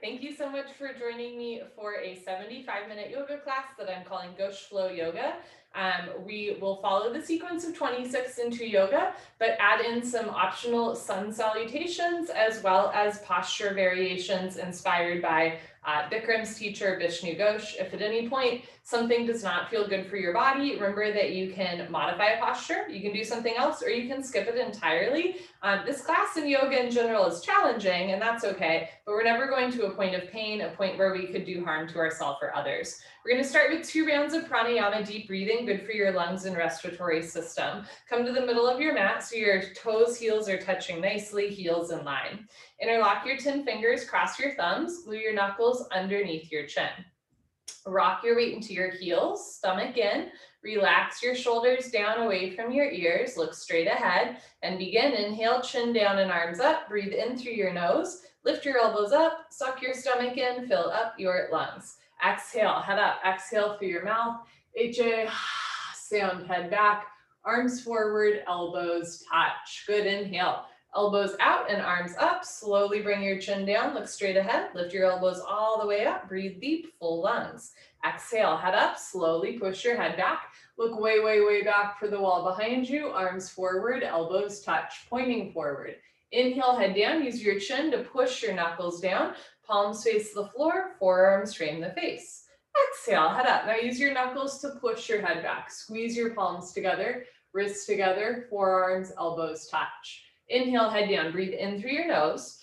Thank you so much for joining me for a 75-minute yoga class that I'm calling Ghosh Flow Yoga. We will follow the sequence of 26 into yoga, but add in some optional sun salutations as well as posture variations inspired by Bikram's teacher, Bishnu Ghosh. If at any point something does not feel good for your body, remember that you can modify a posture, you can do something else, or you can skip it entirely. This class in yoga in general is challenging, and that's okay, but we're never going to a point of pain, a point where we could do harm to ourselves or others. We're going to start with 2 rounds of pranayama, deep breathing, good for your lungs and respiratory system. Come to the middle of your mat so your toes, heels are touching nicely, heels in line. Interlock your 10 fingers, cross your thumbs, glue your knuckles underneath your chin. Rock your weight into your heels, stomach in, relax your shoulders down away from your ears, look straight ahead, and begin. Inhale, chin down and arms up, breathe in through your nose, lift your elbows up, suck your stomach in, fill up your lungs. Exhale, head up, exhale through your mouth, HA, sound, head back, arms forward, elbows touch. Good, inhale. Elbows out and arms up. Slowly bring your chin down, look straight ahead, lift your elbows all the way up, breathe deep, full lungs. Exhale, head up, slowly push your head back, look way, way, way back for the wall behind you, arms forward, elbows touch, pointing forward. Inhale, head down, use your chin to push your knuckles down, palms face the floor, forearms frame the face. Exhale, head up. Now use your knuckles to push your head back, squeeze your palms together, wrists together, forearms, elbows touch. Inhale, head down, breathe in through your nose,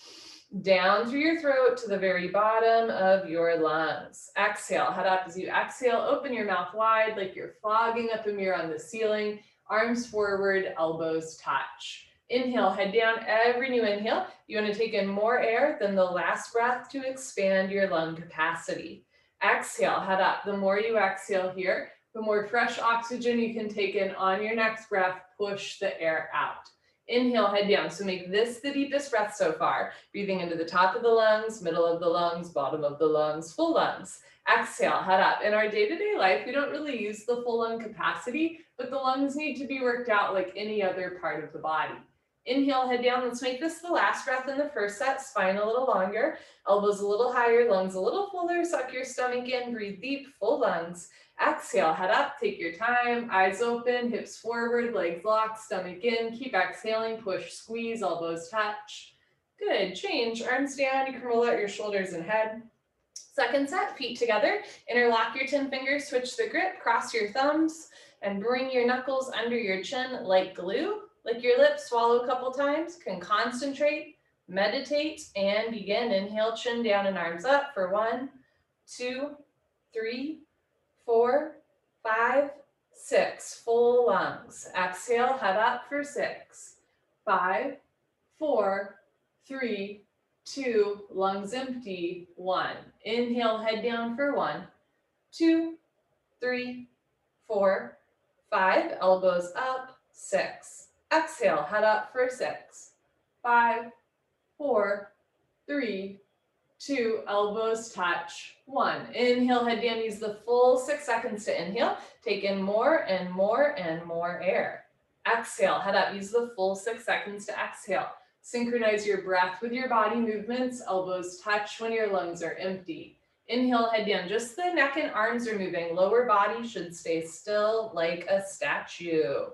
down through your throat to the very bottom of your lungs. Exhale, head up. As you exhale, open your mouth wide like you're fogging up a mirror on the ceiling, arms forward, elbows touch. Inhale, head down. Every new inhale, you want to take in more air than the last breath to expand your lung capacity. Exhale, head up. The more you exhale here, the more fresh oxygen you can take in on your next breath, push the air out. Inhale, head down. So make this the deepest breath so far. Breathing into the top of the lungs, middle of the lungs, bottom of the lungs, full lungs. Exhale, head up. In our day-to-day life, we don't really use the full lung capacity, but the lungs need to be worked out like any other part of the body. Inhale, head down. Let's make this the last breath in the first set. Spine a little longer, elbows a little higher, lungs a little fuller. Suck your stomach in, breathe deep, full lungs. Exhale, head up, take your time, eyes open, hips forward, legs locked, stomach in. Keep exhaling, push, squeeze, elbows touch. Good, change, arms down. You can roll out your shoulders and head. Second set, feet together. Interlock your 10 fingers, switch the grip, cross your thumbs, and bring your knuckles under your chin like glue. Lick your lips, swallow a couple times, can concentrate, meditate, and begin. Inhale, chin down and arms up for 1, 2, 3, 4, 5, 6. Full lungs. Exhale, head up for 6, 5, 4, 3, 2, lungs empty, 1. Inhale, head down for 1, 2, 3, 4, 5. Elbows up, 6. Exhale, head up for 6, 5, 4, 3, 2, elbows touch, 1. Inhale, head down, use the full 6 seconds to inhale. Take in more and more and more air. Exhale, head up, use the full 6 seconds to exhale. Synchronize your breath with your body movements, elbows touch when your lungs are empty. Inhale, head down, just the neck and arms are moving. Lower body should stay still like a statue.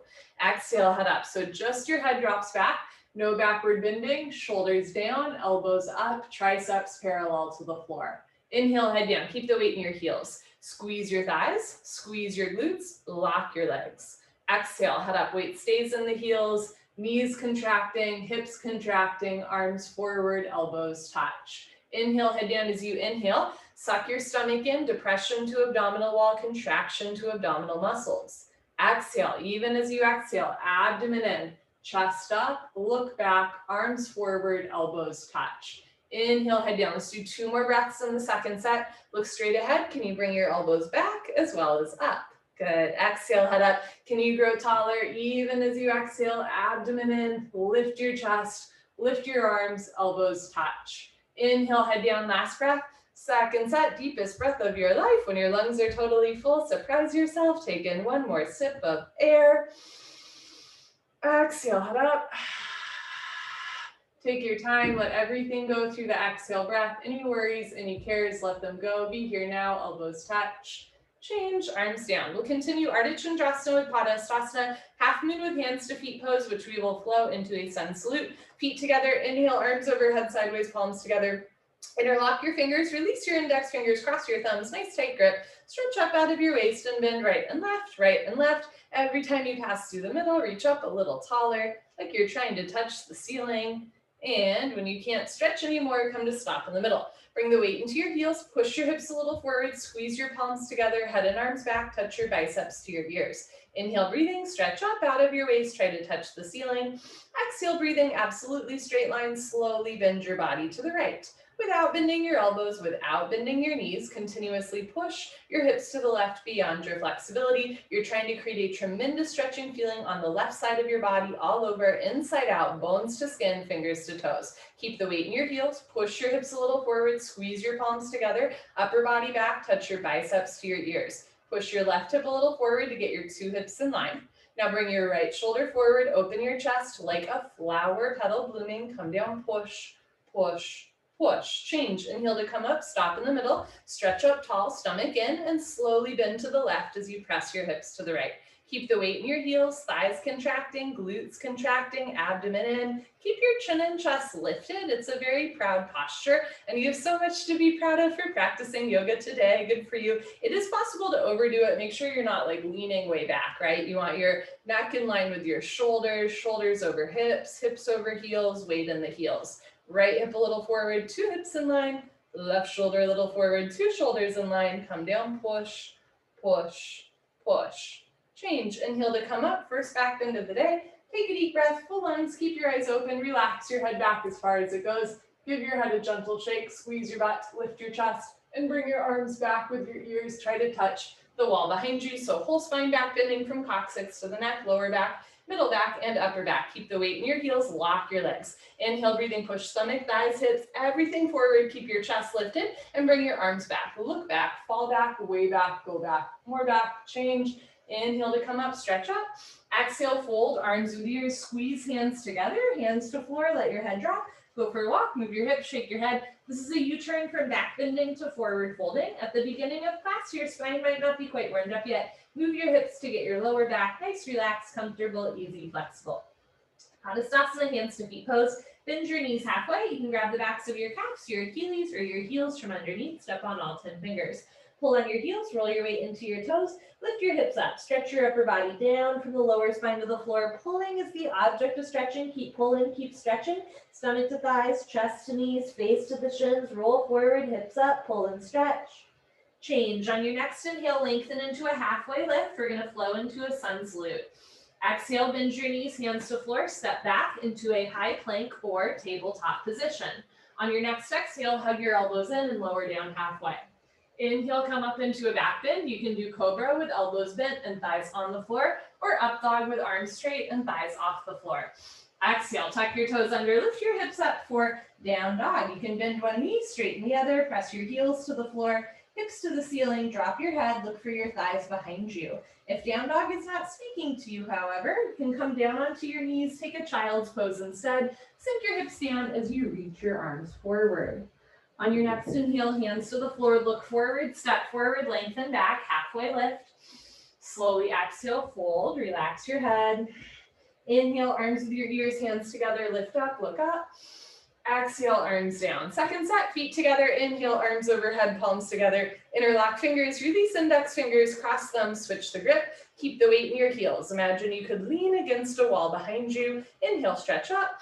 Exhale, head up, so just your head drops back. No backward bending, shoulders down, elbows up, triceps parallel to the floor. Inhale, head down, keep the weight in your heels. Squeeze your thighs, squeeze your glutes, lock your legs. Exhale, head up, weight stays in the heels, knees contracting, hips contracting, arms forward, elbows touch. Inhale, head down as you inhale, suck your stomach in, depression to abdominal wall, contraction to abdominal muscles. Exhale, even as you exhale, abdomen in. Chest up, look back, arms forward, elbows touch. Inhale, head down. Let's do 2 more breaths in the second set. Look straight ahead. Can you bring your elbows back as well as up? Good. Exhale, head up. Can you grow taller even as you exhale? Abdomen in, lift your chest, lift your arms, elbows touch. Inhale, head down, last breath. Second set, deepest breath of your life. When your lungs are totally full, surprise yourself. Take in 1 more sip of air. Exhale, head up. Take your time, let everything go through the exhale breath. Any worries, any cares, let them go. Be here now, elbows touch. Change, arms down. We'll continue Ardha Chandrasana with Padasana, half moon with hands to feet pose, which we will flow into a sun salute. Feet together, inhale, arms overhead, sideways, palms together. Interlock your fingers, release your index fingers, cross your thumbs, nice tight grip. Stretch up out of your waist and bend right and left, right and left. Every time you pass through the middle, reach up a little taller, like you're trying to touch the ceiling. And when you can't stretch anymore, come to stop in the middle. Bring the weight into your heels, push your hips a little forward, squeeze your palms together, head and arms back, touch your biceps to your ears. Inhale, breathing, stretch up out of your waist, try to touch the ceiling. Exhale, breathing, absolutely straight line, slowly bend your body to the right. Without bending your elbows, without bending your knees, continuously push your hips to the left beyond your flexibility. You're trying to create a tremendous stretching feeling on the left side of your body, all over, inside out, bones to skin, fingers to toes. Keep the weight in your heels, push your hips a little forward, squeeze your palms together, upper body back, touch your biceps to your ears. Push your left hip a little forward to get your two hips in line. Now bring your right shoulder forward, open your chest like a flower petal blooming, come down, push, push, push, change. Inhale to come up, stop in the middle, stretch up tall, stomach in, and slowly bend to the left as you press your hips to the right. Keep the weight in your heels, thighs contracting, glutes contracting, abdomen in. Keep your chin and chest lifted. It's a very proud posture, and you have so much to be proud of for practicing yoga today. Good for you. It is possible to overdo it. Make sure you're not like leaning way back, right? You want your neck in line with your shoulders, shoulders over hips, hips over heels, weight in the heels. Right hip a little forward, two hips in line, left shoulder a little forward, two shoulders in line, come down, push, push, push. Change, inhale to come up, first back bend of the day. Take a deep breath, full lungs, keep your eyes open, relax your head back as far as it goes. Give your head a gentle shake, squeeze your butt, lift your chest, and bring your arms back with your ears. Try to touch the wall behind you. So whole spine back bending from coccyx to the neck, lower back, middle back, and upper back. Keep the weight in your heels, lock your legs. Inhale, breathing, push stomach, thighs, hips, everything forward. Keep your chest lifted and bring your arms back. Look back, fall back, way back, go back, more back, change. Inhale to come up, stretch up. Exhale, fold, arms with ears, squeeze hands together, hands to floor, let your head drop. Go for a walk, move your hips, shake your head. This is a U-turn from back bending to forward folding. At the beginning of class, your spine might not be quite warmed up yet. Move your hips to get your lower back nice, relaxed, comfortable, easy, flexible. Padasana, hands to feet pose. Bend your knees halfway. You can grab the backs of your calves, your Achilles, or your heels from underneath. Step on all 10 fingers. Pull on your heels, roll your weight into your toes, lift your hips up, stretch your upper body down from the lower spine to the floor. Pulling is the object of stretching. Keep pulling, keep stretching. Stomach to thighs, chest to knees, face to the shins, roll forward, hips up, pull and stretch. Change. On your next inhale, lengthen into a halfway lift. We're going to flow into a sun salute. Exhale, bend your knees, hands to floor, step back into a high plank or tabletop position. On your next exhale, hug your elbows in and lower down halfway. Inhale, come up into a back bend. You can do Cobra with elbows bent and thighs on the floor, or up dog with arms straight and thighs off the floor. Exhale, tuck your toes under, lift your hips up for down dog. You can bend one knee, straighten the other, press your heels to the floor, hips to the ceiling, drop your head, look for your thighs behind you. If down dog is not speaking to you, however, you can come down onto your knees, take a child's pose instead, sink your hips down as you reach your arms forward. On your next inhale, hands to the floor, look forward, step forward, lengthen back, halfway lift. Slowly exhale, fold, relax your head. Inhale, arms with your ears, hands together, lift up, look up. Exhale, arms down. Second set, feet together. Inhale, arms overhead, palms together. Interlock fingers, release index fingers, cross thumbs, switch the grip. Keep the weight in your heels. Imagine you could lean against a wall behind you. Inhale, stretch up.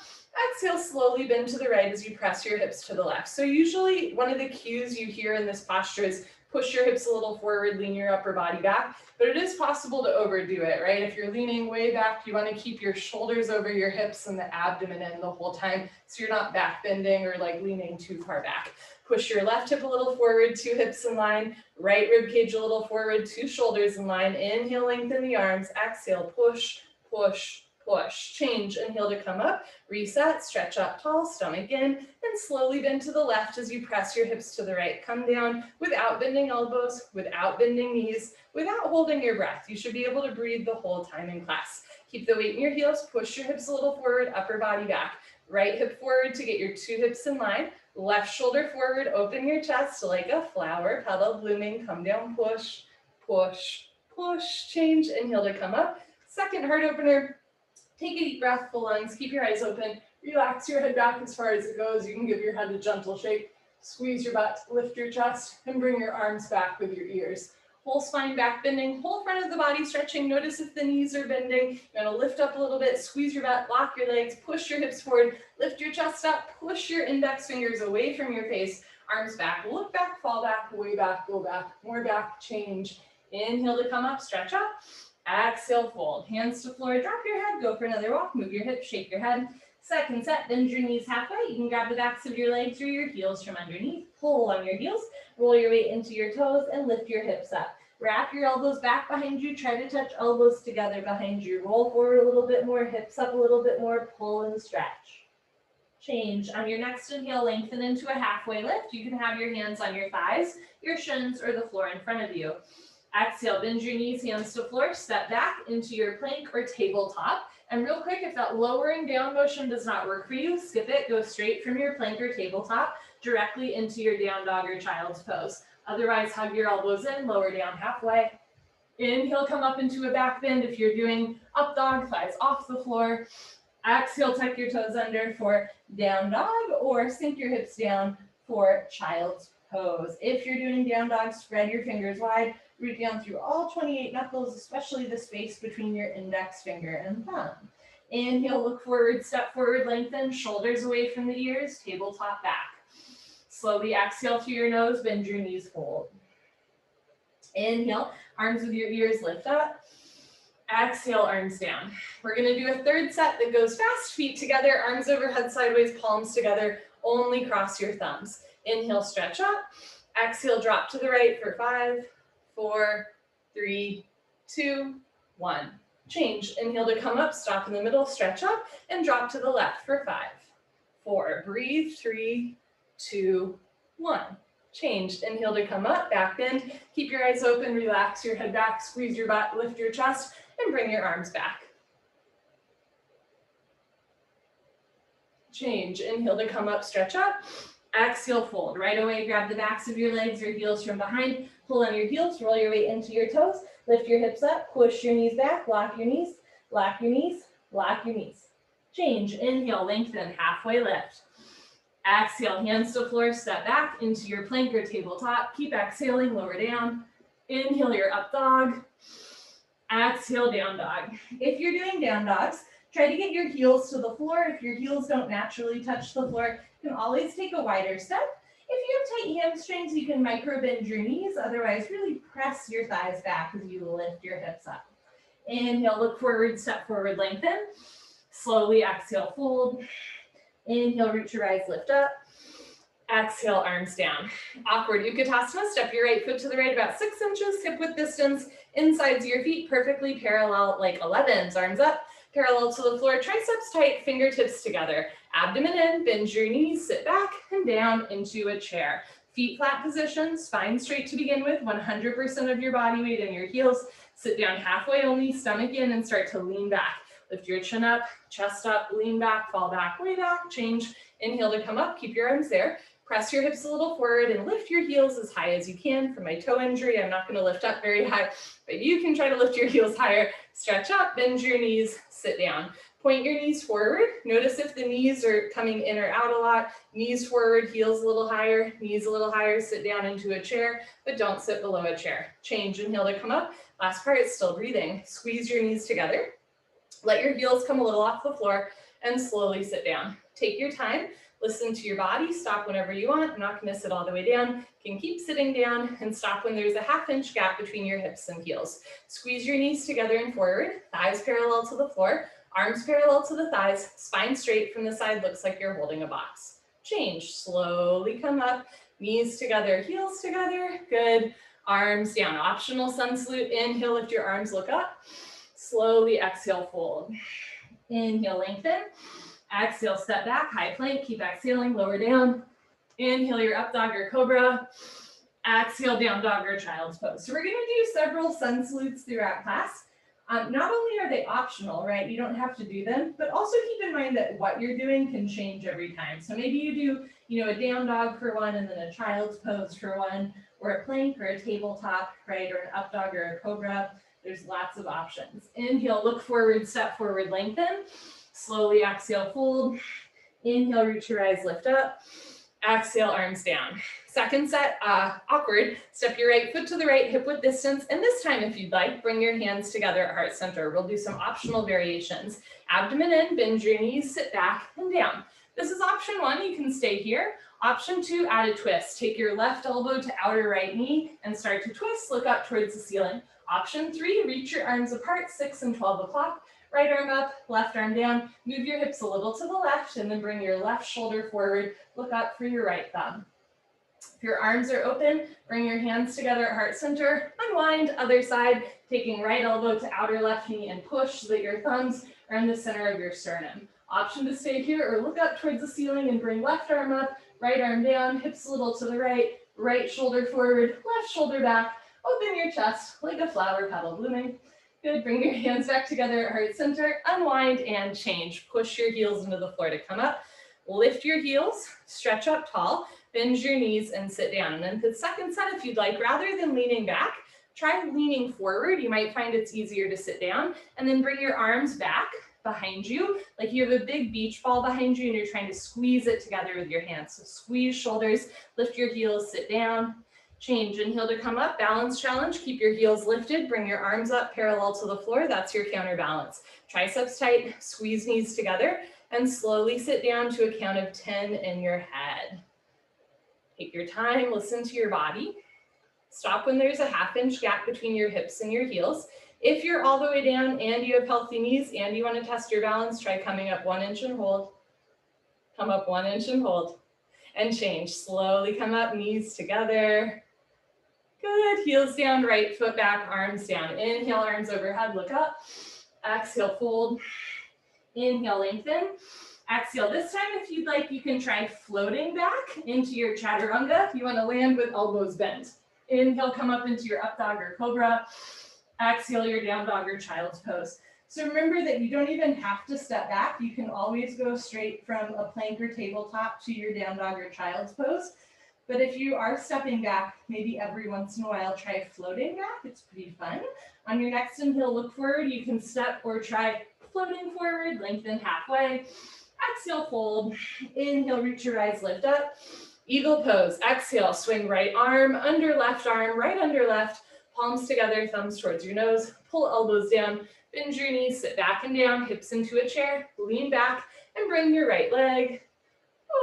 Exhale, slowly bend to the right as you press your hips to the left. So usually one of the cues you hear in this posture is push your hips a little forward, lean your upper body back, but it is possible to overdo it, right? If you're leaning way back, you want to keep your shoulders over your hips and the abdomen in the whole time, so you're not back bending or like leaning too far back. Push your left hip a little forward, two hips in line, right rib cage a little forward, two shoulders in line. Inhale, lengthen the arms. Exhale, push, push, push. Change. Inhale to come up, reset, stretch up tall, stomach in, and slowly bend to the left as you press your hips to the right. Come down without bending elbows, without bending knees, without holding your breath. You should be able to breathe the whole time in class. Keep the weight in your heels, push your hips a little forward, upper body back. Right hip forward to get your 2 hips in line. Left shoulder forward, open your chest like a flower, petal blooming, come down, push, push, push, change, inhale to come up. Second heart opener, take a deep breath, full lungs, keep your eyes open, relax your head back as far as it goes. You can give your head a gentle shake, squeeze your butt, lift your chest, and bring your arms back with your ears. Whole spine back bending, whole front of the body stretching. Notice if the knees are bending. You're gonna lift up a little bit, squeeze your butt, lock your legs, push your hips forward, lift your chest up, push your index fingers away from your face, arms back, look back, fall back, way back, go back, more back, change. Inhale to come up, stretch up. Exhale, fold. Hands to floor, drop your head, go for another walk, move your hips, shake your head. Second set, bend your knees halfway. You can grab the backs of your legs or your heels from underneath. Pull on your heels, roll your weight into your toes, and lift your hips up. Wrap your elbows back behind you. Try to touch elbows together behind you. Roll forward a little bit more, hips up a little bit more, pull and stretch. Change. On your next inhale, lengthen into a halfway lift. You can have your hands on your thighs, your shins, or the floor in front of you. Exhale, bend your knees, hands to floor, step back into your plank or tabletop. And real quick, if that lowering down motion does not work for you, skip it, go straight from your plank or tabletop directly into your down dog or child's pose. Otherwise, hug your elbows in, lower down halfway. Inhale, come up into a back bend if you're doing up dog, thighs off the floor. Exhale, tuck your toes under for down dog or sink your hips down for child's pose. If you're doing down dog, spread your fingers wide, root down through all 28 knuckles, especially the space between your index finger and thumb. Inhale, look forward, step forward, lengthen, shoulders away from the ears, tabletop back. Slowly exhale through your nose, bend your knees, fold. Inhale, arms with your ears lift up. Exhale, arms down. We're gonna do a third set that goes fast, feet together, arms overhead sideways, palms together, only cross your thumbs. Inhale, stretch up. Exhale, drop to the right for 5, 4, 3, 2, 1. Change. Inhale to come up, stop in the middle, stretch up, and drop to the left for 5, 4. Breathe, 3, 2, 1. Change. Inhale to come up, back bend. Keep your eyes open, relax your head back, squeeze your butt, lift your chest, and bring your arms back. Change. Inhale to come up, stretch up. Exhale, fold. Right away, grab the backs of your legs or heels from behind. Pull on your heels, roll your weight into your toes. Lift your hips up, push your knees back, lock your knees, lock your knees, lock your knees. Change. Inhale, lengthen, halfway lift. Exhale, hands to floor, step back into your plank or tabletop. Keep exhaling, lower down. Inhale your up dog. Exhale, down dog. If you're doing down dogs, try to get your heels to the floor. If your heels don't naturally touch the floor, you can always take a wider step. If you have tight hamstrings, you can micro bend your knees. Otherwise, really press your thighs back as you lift your hips up. Inhale, look forward, step forward, lengthen. Slowly exhale, fold. Inhale, root to rise, lift up. Exhale, arms down. Awkward Utkatasana, step your right foot to the right about 6 inches, hip width distance, insides of your feet perfectly parallel like 11s, arms up, parallel to the floor, triceps tight, fingertips together, abdomen in, bend your knees, sit back and down into a chair. Feet flat position, spine straight to begin with, 100% of your body weight in your heels. Sit down halfway only, stomach in, and start to lean back. Lift your chin up, chest up, lean back, fall back, way back, change. Inhale to come up, keep your arms there. Press your hips a little forward and lift your heels as high as you can. For my toe injury, I'm not gonna lift up very high, but you can try to lift your heels higher. Stretch up, bend your knees, sit down. Point your knees forward. Notice if the knees are coming in or out a lot. Knees forward, heels a little higher, knees a little higher. Sit down into a chair, but don't sit below a chair. Change, inhale to come up. Last part is still breathing. Squeeze your knees together. Let your heels come a little off the floor and slowly sit down. Take your time. Listen to your body. Stop whenever you want. I'm not going to sit all the way down. You can keep sitting down and stop when there's a ½ inch gap between your hips and heels. Squeeze your knees together and forward. Thighs parallel to the floor. Arms parallel to the thighs. Spine straight from the side. Looks like you're holding a box. Change. Slowly come up. Knees together. Heels together. Good. Arms down. Optional sun salute. Inhale. Lift your arms. Look up. Slowly exhale. Fold. Inhale. Lengthen. Exhale, step back, high plank, keep exhaling, lower down. Inhale your up dog or cobra. Exhale, down dog or child's pose. So we're gonna do several sun salutes throughout class. Not only are they optional, right? You don't have to do them, but also keep in mind that what you're doing can change every time. So maybe you do, a down dog for one and then a child's pose for one, or a plank or a tabletop, right? Or an up dog or a cobra. There's lots of options. Inhale, look forward, step forward, lengthen. Slowly exhale, fold. Inhale, reach your eyes, lift up. Exhale, arms down. Second set, awkward. Step your right foot to the right, hip width distance. And this time, if you'd like, bring your hands together at heart center. We'll do some optional variations. Abdomen in, bend your knees, sit back and down. This is option one, you can stay here. Option two, add a twist. Take your left elbow to outer right knee and start to twist, look up towards the ceiling. Option three, reach your arms apart, 6 and 12 o'clock. Right arm up, left arm down. Move your hips a little to the left and then bring your left shoulder forward. Look up for your right thumb. If your arms are open, bring your hands together at heart center. Unwind, other side, taking right elbow to outer left knee and push so that your thumbs are in the center of your sternum. Option to stay here or look up towards the ceiling and bring left arm up, right arm down, hips a little to the right, right shoulder forward, left shoulder back. Open your chest like a flower petal blooming. Good, bring your hands back together at heart center, unwind and change. Push your heels into the floor to come up. Lift your heels, stretch up tall, bend your knees and sit down. And then the second set, if you'd like, rather than leaning back, try leaning forward. You might find it's easier to sit down and then bring your arms back behind you, like you have a big beach ball behind you and you're trying to squeeze it together with your hands. So squeeze shoulders, lift your heels, sit down. Change, inhale to come up, balance challenge, keep your heels lifted, bring your arms up parallel to the floor, that's your counterbalance. Triceps tight, squeeze knees together, and slowly sit down to a count of 10 in your head. Take your time, listen to your body. Stop when there's a ½ inch gap between your hips and your heels. If you're all the way down and you have healthy knees and you want to test your balance, try coming up 1 inch and hold. Come up 1 inch and hold. And change, slowly come up, knees together. Good, heels down, right foot back, arms down. Inhale, arms overhead, look up. Exhale, fold. Inhale, lengthen. Exhale, this time if you'd like, you can try floating back into your chaturanga. You want to land with elbows bent. Inhale, come up into your up dog or cobra. Exhale, your down dog or child's pose. So remember that you don't even have to step back. You can always go straight from a plank or tabletop to your down dog or child's pose. But if you are stepping back, maybe every once in a while, try floating back. It's pretty fun. On your next inhale, look forward. You can step or try floating forward, lengthen halfway. Exhale, fold. Inhale, reach your eyes, lift up. Eagle pose. Exhale, swing right arm, right under left. Palms together, thumbs towards your nose. Pull elbows down. Bend your knees, sit back and down, hips into a chair. Lean back and bring your right leg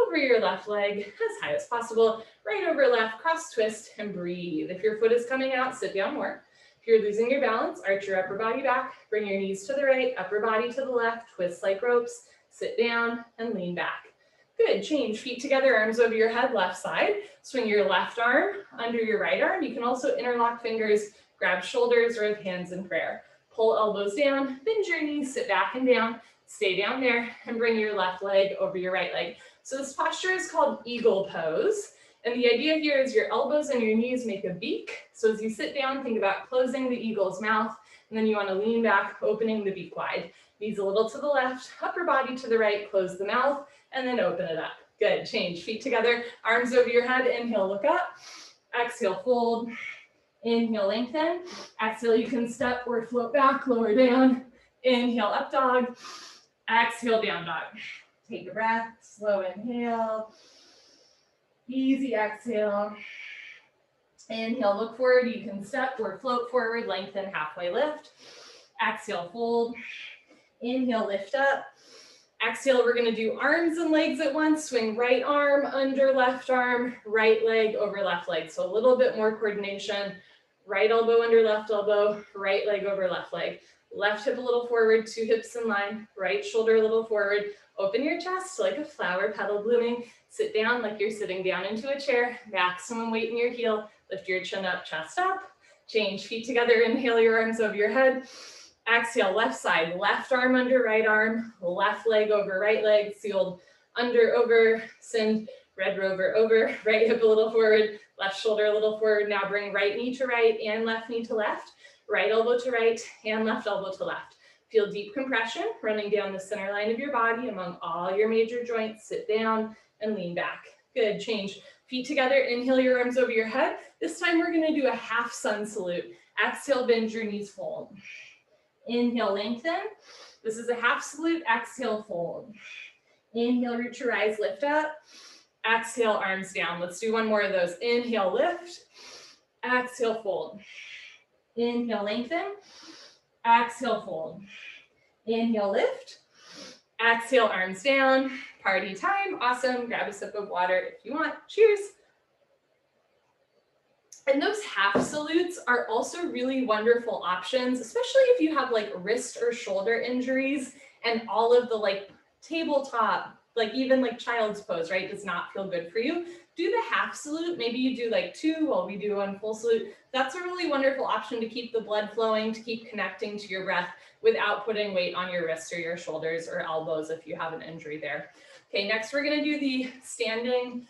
over your left leg as high as possible. Right over left, cross twist and breathe. If your foot is coming out, sit down more. If you're losing your balance, arch your upper body back, bring your knees to the right, upper body to the left, twist like ropes, sit down and lean back. Good, change, feet together, arms over your head, left side. Swing your left arm under your right arm. You can also interlock fingers, grab shoulders, or have hands in prayer. Pull elbows down, bend your knees, sit back and down, stay down there, and bring your left leg over your right leg. So this posture is called eagle pose. And the idea here is your elbows and your knees make a beak. So as you sit down, think about closing the eagle's mouth, and then you want to lean back, opening the beak wide. Knees a little to the left, upper body to the right, close the mouth, and then open it up. Good, change, feet together, arms over your head, inhale, look up. Exhale, fold. Inhale, lengthen. Exhale, you can step or float back, lower down. Inhale, up dog. Exhale, down dog. Take a breath, slow inhale. Easy exhale. Inhale, look forward. You can step or float forward, lengthen, halfway lift. Exhale, fold. Inhale, lift up. Exhale, we're going to do arms and legs at once. Swing right arm under left arm, right leg over left leg. So a little bit more coordination. Right elbow under left elbow, right leg over left leg. Left hip a little forward, 2 hips in line, right shoulder a little forward. Open your chest like a flower petal blooming. Sit down like you're sitting down into a chair. Maximum weight in your heel. Lift your chin up, chest up. Change, feet together. Inhale your arms over your head. Exhale, left side, left arm under right arm, left leg over right leg, sealed under, over, send, red rover over, right hip a little forward, left shoulder a little forward. Now bring right knee to right and left knee to left. right elbow to right and left elbow to left. Feel deep compression running down the center line of your body among all your major joints. Sit down and lean back. Good, change. Feet together, inhale your arms over your head. This time we're gonna do a half sun salute. Exhale, bend your knees, fold. Inhale, lengthen. This is a half salute, exhale, fold. Inhale, root your eyes, lift up. Exhale, arms down. Let's do one more of those. Inhale, lift. Exhale, fold. Inhale, lengthen. Exhale, fold. Inhale, lift. Exhale, arms down. Party time. Awesome. Grab a sip of water if you want. Cheers. And those half salutes are also really wonderful options, especially if you have like wrist or shoulder injuries and all of the like tabletop, like even like child's pose, right, does not feel good for you. Do the half salute. Maybe you do like 2 while we do one full salute. That's a really wonderful option to keep the blood flowing, to keep connecting to your breath without putting weight on your wrists or your shoulders or elbows if you have an injury there. Okay, next we're gonna do the standing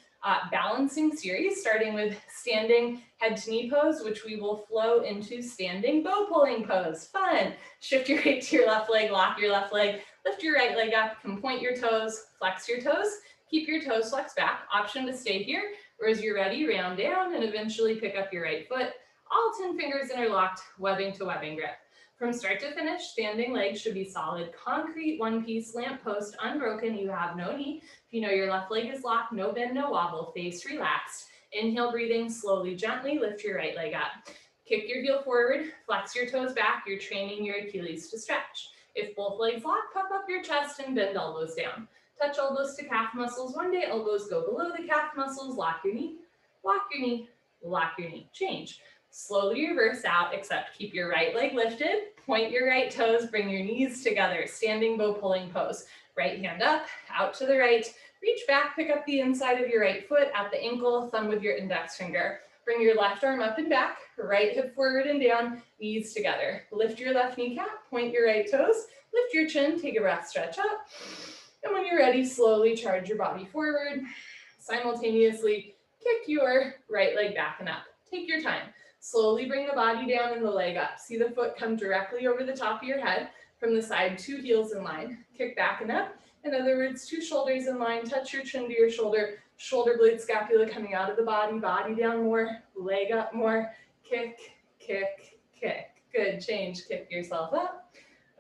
balancing series, starting with standing head to knee pose, which we will flow into standing bow pulling pose. Fun. Shift your weight to your left leg, lock your left leg, lift your right leg up, can point your toes, flex your toes, keep your toes flexed back. Option to stay here, or as you're ready, round down and eventually pick up your right foot. All 10 fingers interlocked, webbing to webbing grip. From start to finish, standing legs should be solid, concrete, one piece, lamp post, unbroken. You have no knee. If you know your left leg is locked, no bend, no wobble, face relaxed. Inhale, breathing, slowly, gently lift your right leg up. Kick your heel forward, flex your toes back. You're training your Achilles to stretch. If both legs lock, puff up your chest and bend elbows down. Touch elbows to calf muscles. One day, elbows go below the calf muscles. Lock your knee, lock your knee, lock your knee. Change. Slowly reverse out, except keep your right leg lifted, point your right toes, bring your knees together, standing bow pulling pose. Right hand up, out to the right, reach back, pick up the inside of your right foot at the ankle, thumb with your index finger. Bring your left arm up and back, right hip forward and down, knees together. Lift your left kneecap, point your right toes, lift your chin, take a breath, stretch up. And when you're ready, slowly charge your body forward. Simultaneously kick your right leg back and up. Take your time. Slowly bring the body down and the leg up. See the foot come directly over the top of your head. From the side, 2 heels in line. Kick back and up. In other words, 2 shoulders in line. Touch your chin to your shoulder. Shoulder blade scapula coming out of the body. Body down more. Leg up more. Kick, kick, kick. Good. Change. Kick yourself up.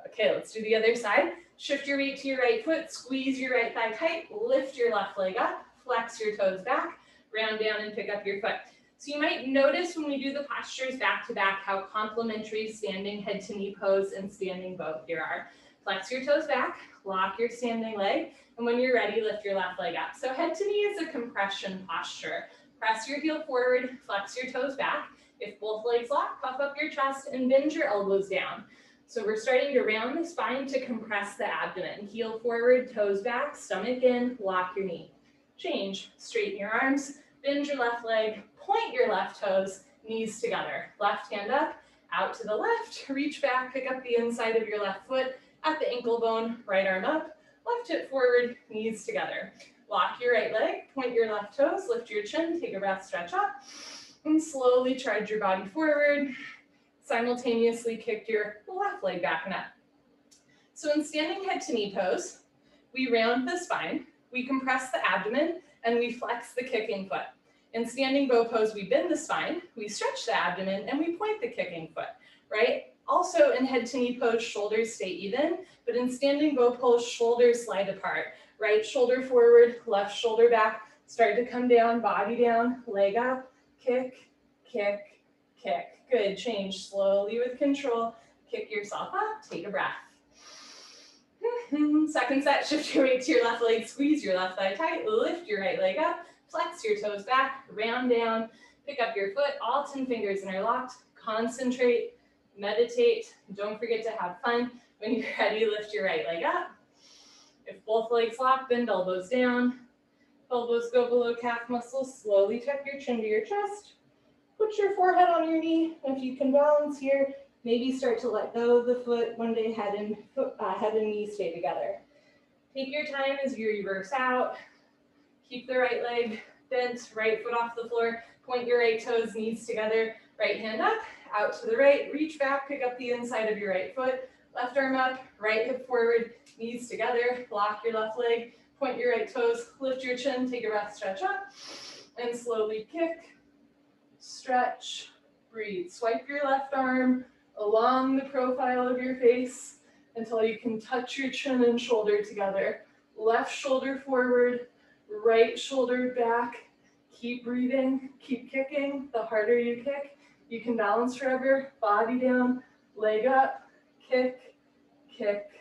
Okay, let's do the other side. Shift your weight to your right foot. Squeeze your right thigh tight. Lift your left leg up. Flex your toes back. Round down and pick up your foot. So you might notice when we do the postures back to back how complementary standing head to knee pose and standing bow here are. Flex your toes back, lock your standing leg, and when you're ready, lift your left leg up. So head to knee is a compression posture. Press your heel forward, flex your toes back. If both legs lock, puff up your chest and bend your elbows down. So we're starting to round the spine to compress the abdomen. Heel forward, toes back, stomach in, lock your knee. Change, straighten your arms, bend your left leg, point your left toes, knees together. Left hand up, out to the left, reach back, pick up the inside of your left foot at the ankle bone, right arm up, left hip forward, knees together. Lock your right leg, point your left toes, lift your chin, take a breath, stretch up, and slowly charge your body forward. Simultaneously kick your left leg back and up. So in standing head to knee pose, we round the spine, we compress the abdomen, and we flex the kicking foot. In standing bow pose, we bend the spine, we stretch the abdomen, and we point the kicking foot, right? Also in head to knee pose, shoulders stay even, but in standing bow pose, shoulders slide apart. Right shoulder forward, left shoulder back, start to come down, body down, leg up, kick, kick, kick. Good, change slowly with control. Kick yourself up, take a breath. Second set, shift your weight to your left leg, squeeze your left thigh tight, lift your right leg up, flex your toes back, round down, pick up your foot, all 10 fingers interlocked, concentrate, meditate, don't forget to have fun. When you're ready, lift your right leg up. If both legs lock, bend elbows down, elbows go below calf muscles, slowly tuck your chin to your chest, put your forehead on your knee. If you can balance here, maybe start to let go of the foot. One day head and knee stay together. Take your time as you reverse out. Keep the right leg bent, right foot off the floor. Point your right toes, knees together. Right hand up, out to the right, reach back, pick up the inside of your right foot, left arm up, right hip forward, knees together, lock your left leg, point your right toes, lift your chin, take a breath, stretch up, and slowly kick, stretch, breathe. Swipe your left arm along the profile of your face until you can touch your chin and shoulder together. Left shoulder forward, right shoulder back. Keep breathing, keep kicking. The harder you kick, you can balance forever. Body down, leg up, kick, kick,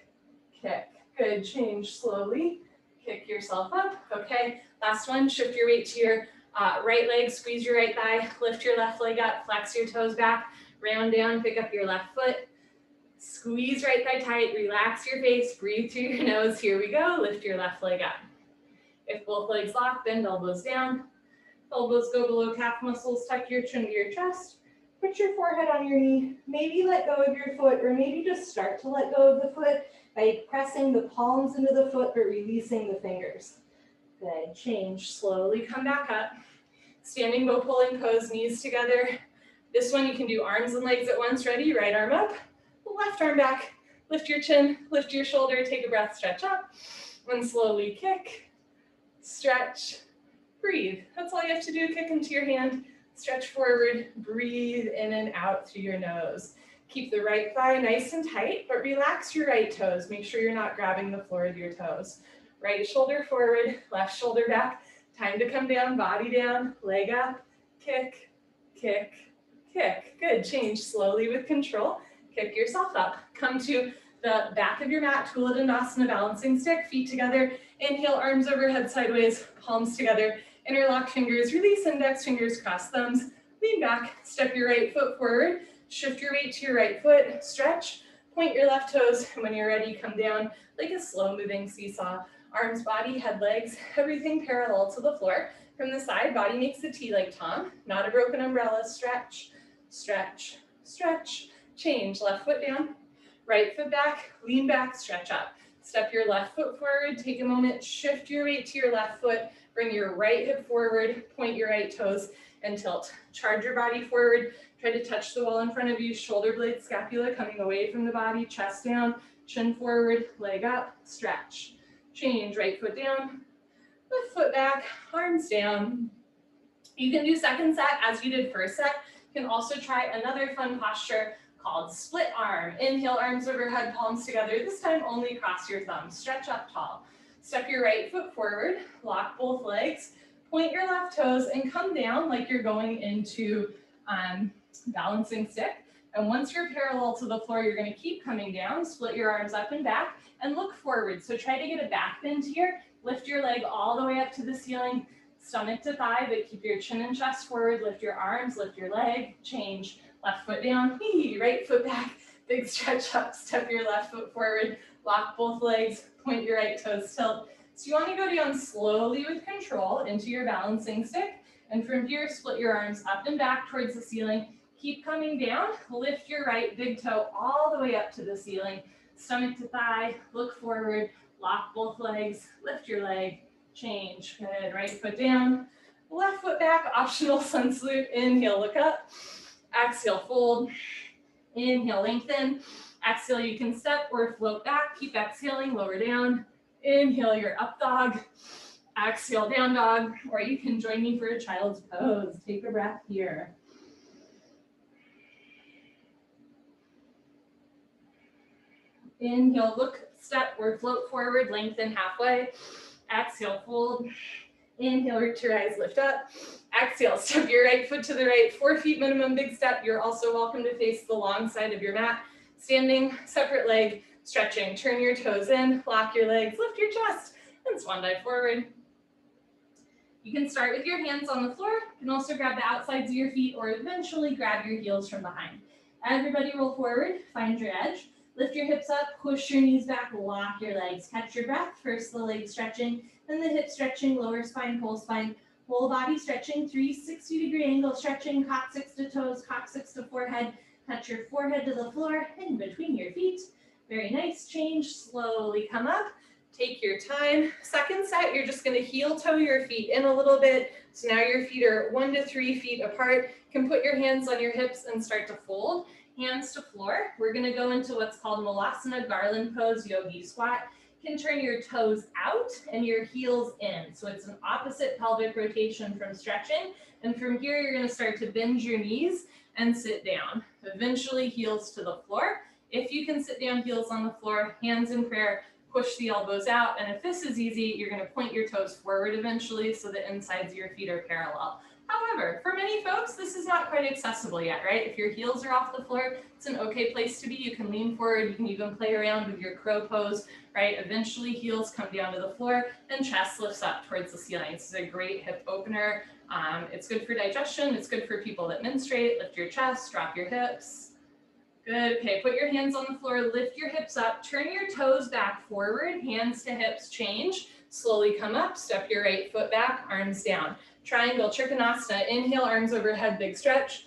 kick. Good, change slowly. Kick yourself up. Okay, last one, shift your weight to your right leg, squeeze your right thigh, lift your left leg up, flex your toes back, round down, pick up your left foot, squeeze right thigh tight, relax your face, breathe through your nose. Here we go, lift your left leg up. If both legs lock, bend elbows down. Elbows go below calf muscles, tuck your chin to your chest, put your forehead on your knee, maybe let go of your foot, or maybe just start to let go of the foot by pressing the palms into the foot but releasing the fingers. Good, change, slowly come back up. Standing bow pulling pose, knees together. This one you can do arms and legs at once. Ready? Right arm up, left arm back. Lift your chin, lift your shoulder, take a breath, stretch up, and slowly kick, stretch, breathe. That's all you have to do, kick into your hand, stretch forward, breathe in and out through your nose. Keep the right thigh nice and tight, but relax your right toes. Make sure you're not grabbing the floor with your toes. Right shoulder forward, left shoulder back. Time to come down, body down, leg up, kick, kick, kick. Good, change slowly with control. Kick yourself up. Come to the back of your mat, Tula Dandasana balancing stick, feet together. Inhale, arms overhead sideways, palms together. Interlock fingers, release index fingers, cross thumbs. Lean back, step your right foot forward. Shift your weight to your right foot, stretch, point your left toes, and when you're ready, come down like a slow moving seesaw. Arms, body, head, legs, everything parallel to the floor. From the side, body makes a T like Tom, not a broken umbrella. Stretch, stretch, stretch. Change, left foot down, right foot back, lean back, stretch up. Step your left foot forward, take a moment, shift your weight to your left foot, bring your right hip forward, point your right toes, and tilt. Charge your body forward, try to touch the wall in front of you, shoulder blade, scapula coming away from the body, chest down, chin forward, leg up, stretch. Change, right foot down, left foot back, arms down. You can do second set as you did first set. You can also try another fun posture called split arm. Inhale, arms overhead, palms together. This time only cross your thumbs. Stretch up tall. Step your right foot forward, lock both legs, point your left toes, and come down like you're going into balancing stick. And once you're parallel to the floor, you're going to keep coming down, split your arms up and back, and look forward. So try to get a back bend here. Lift your leg all the way up to the ceiling, stomach to thigh, but keep your chin and chest forward. Lift your arms, lift your leg, change. Left foot down, right foot back, big stretch up, step your left foot forward, lock both legs, point your right toes, tilt. So you want to go down slowly with control into your balancing stick. And from here, split your arms up and back towards the ceiling. Keep coming down, lift your right big toe all the way up to the ceiling. Stomach to thigh, look forward, lock both legs, lift your leg, change. Good, right foot down, left foot back, optional sun salute. Inhale, look up. Exhale, fold. Inhale, lengthen. Exhale, you can step or float back. Keep exhaling, lower down. Inhale, your up dog. Exhale, down dog. Or you can join me for a child's pose. Take a breath here. Inhale, look, step or float forward, lengthen halfway. Exhale, fold. Inhale, reach your eyes, lift up. Exhale, step your right foot to the right, 4 feet minimum, big step. You're also welcome to face the long side of your mat. Standing, separate leg, stretching. Turn your toes in, lock your legs, lift your chest, and swan dive forward. You can start with your hands on the floor. You can also grab the outsides of your feet or eventually grab your heels from behind. Everybody roll forward, find your edge. Lift your hips up, push your knees back, lock your legs. Catch your breath, first the leg stretching, then the hip stretching, lower spine, whole body stretching, 360-degree angle stretching, coccyx to toes, coccyx to forehead. Touch your forehead to the floor in between your feet. Very nice, change, slowly come up. Take your time. Second set, you're just going to heel toe your feet in a little bit. So now your feet are 1 to 3 feet apart. You can put your hands on your hips and start to fold. Hands to floor. We're going to go into what's called Malasana, Garland Pose, Yogi squat. You can turn your toes out and your heels in. So it's an opposite pelvic rotation from stretching. And from here, you're going to start to bend your knees and sit down. Eventually, heels to the floor. If you can sit down, heels on the floor, hands in prayer, push the elbows out. And if this is easy, you're going to point your toes forward eventually so the insides of your feet are parallel. However, for many folks, this is not quite accessible yet, right? If your heels are off the floor, it's an okay place to be. You can lean forward. You can even play around with your crow pose, right? Eventually, heels come down to the floor and chest lifts up towards the ceiling. This is a great hip opener. It's good for digestion. It's good for people that menstruate. Lift your chest, drop your hips. Good. Okay, put your hands on the floor, lift your hips up, turn your toes back forward, hands to hips, change. Slowly come up, step your right foot back, arms down. Triangle, Trikonasana, inhale, arms overhead, big stretch.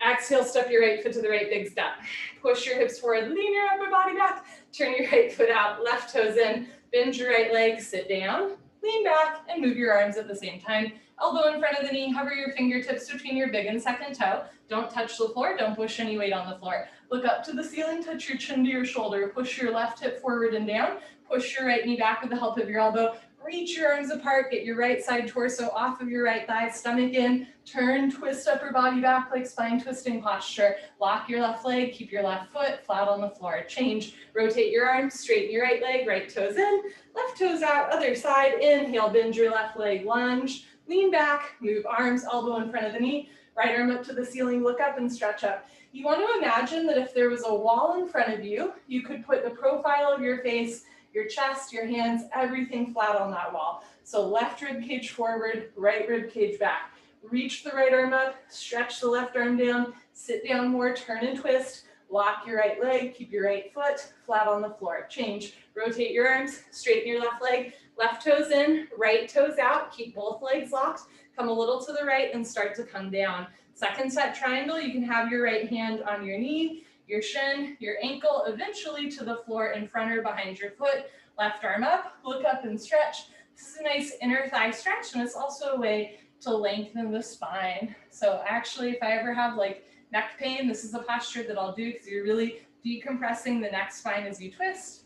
Exhale, step your right foot to the right, big step. Push your hips forward, lean your upper body back, turn your right foot out, left toes in, bend your right leg, sit down, lean back, and move your arms at the same time. Elbow in front of the knee, hover your fingertips between your big and second toe. Don't touch the floor, don't push any weight on the floor. Look up to the ceiling, touch your chin to your shoulder, push your left hip forward and down, push your right knee back with the help of your elbow, reach your arms apart, get your right side torso off of your right thigh, stomach in, turn, twist upper body back like spine twisting posture, lock your left leg, keep your left foot flat on the floor, change, rotate your arms, straighten your right leg, right toes in, left toes out, other side, inhale, bend your left leg, lunge, lean back, move arms, elbow in front of the knee, right arm up to the ceiling, look up and stretch up. You want to imagine that if there was a wall in front of you, you could put the profile of your face, your chest, your hands, everything flat on that wall. So left rib cage forward, right rib cage back. Reach the right arm up, stretch the left arm down, sit down more, turn and twist, lock your right leg, keep your right foot flat on the floor. Change, rotate your arms, straighten your left leg, left toes in, right toes out, keep both legs locked, come a little to the right and start to come down. Second set triangle, you can have your right hand on your knee, your shin, your ankle, eventually to the floor in front or behind your foot. Left arm up, look up and stretch. This is a nice inner thigh stretch, and it's also a way to lengthen the spine. So actually, if I ever have like neck pain, this is a posture that I'll do because you're really decompressing the neck spine as you twist.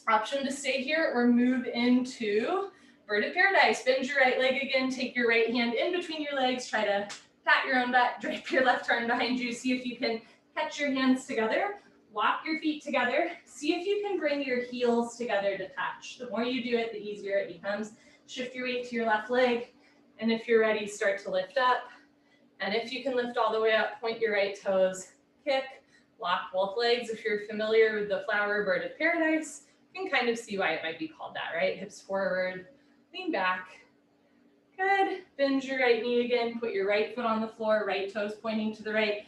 Option to stay here or move into bird of paradise. Bend your right leg again, take your right hand in between your legs, try to pat your own butt, drape your left arm behind you, see if you can catch your hands together, walk your feet together, see if you can bring your heels together to touch. The more you do it, the easier it becomes. Shift your weight to your left leg, and if you're ready, start to lift up. And if you can lift all the way up, point your right toes, kick, lock both legs. If you're familiar with the flower bird of paradise, you can kind of see why it might be called that, right? Hips forward, lean back. Good. Bend your right knee again, put your right foot on the floor, right toes pointing to the right.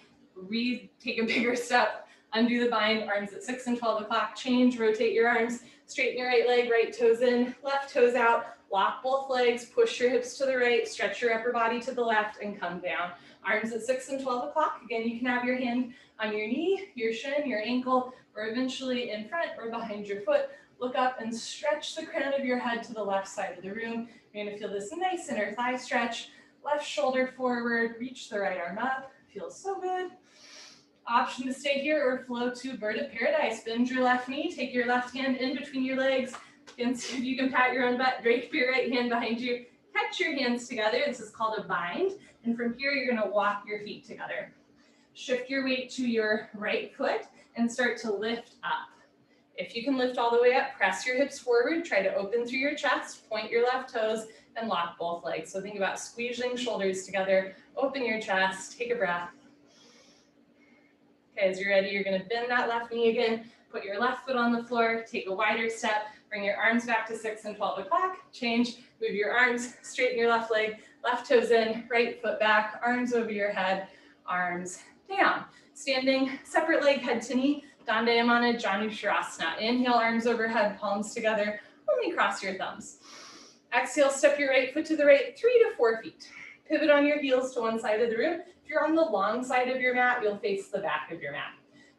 Take a bigger step, undo the bind, arms at 6 and 12 o'clock, change, rotate your arms, straighten your right leg, right toes in, left toes out, lock both legs, push your hips to the right, stretch your upper body to the left, and come down. Arms at 6 and 12 o'clock. Again, you can have your hand on your knee, your shin, your ankle, or eventually in front or behind your foot. Look up and stretch the crown of your head to the left side of the room. You're going to feel this nice inner thigh stretch. Left shoulder forward, reach the right arm up. Feels so good. Option to stay here or flow to bird of paradise. Bend your left knee, take your left hand in between your legs, and see if you can pat your own butt, drape your right hand behind you, catch your hands together. This is called a bind. And from here, you're going to walk your feet together. Shift your weight to your right foot and start to lift up. If you can lift all the way up, press your hips forward, try to open through your chest, point your left toes, and lock both legs. So think about squeezing shoulders together, open your chest, take a breath. Okay, as you're ready, you're going to bend that left knee again, put your left foot on the floor, take a wider step, bring your arms back to 6 and 12 o'clock, change, move your arms, straighten your left leg, left toes in, right foot back, arms over your head, arms down. Standing, separate leg, head to knee, Dandayamana, Janushirasana. Inhale, arms overhead, palms together, only cross your thumbs. Exhale, step your right foot to the right, 3 to 4 feet. Pivot on your heels to one side of the room. If you're on the long side of your mat, you'll face the back of your mat.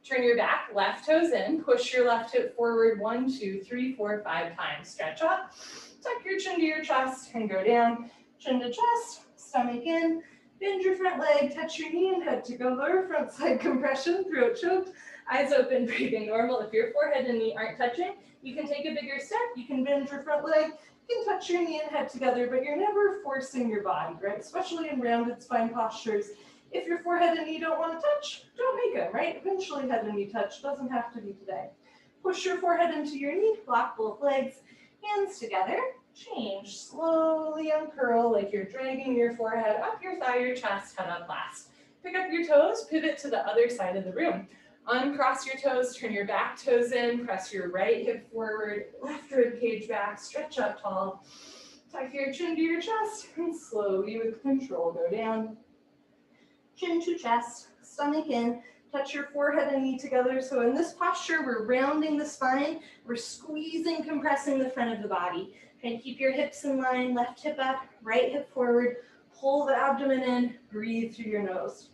Turn your back, left toes in, push your left hip forward 1, 2, 3, 4, 5 times. Stretch up, tuck your chin to your chest and go down. Chin to chest, stomach in, bend your front leg, touch your knee and head together, front side compression, throat choked, eyes open, breathing normal. If your forehead and knee aren't touching, you can take a bigger step, you can bend your front leg, you can touch your knee and head together, but you're never forcing your body, right? Especially in rounded spine postures. If your forehead and knee don't want to touch, don't make them, right? Eventually head and knee touch, doesn't have to be today. Push your forehead into your knee, lock both legs, hands together, change, slowly uncurl like you're dragging your forehead up your thigh, your chest, head up last. Pick up your toes, pivot to the other side of the room. Uncross your toes, turn your back toes in, press your right hip forward, left rib cage back, stretch up tall. Tuck your chin to your chest and slowly with control go down. Chin to chest, stomach in, touch your forehead and knee together. So in this posture, we're rounding the spine, we're squeezing, compressing the front of the body. Try and keep your hips in line, left hip up, right hip forward, pull the abdomen in, breathe through your nose.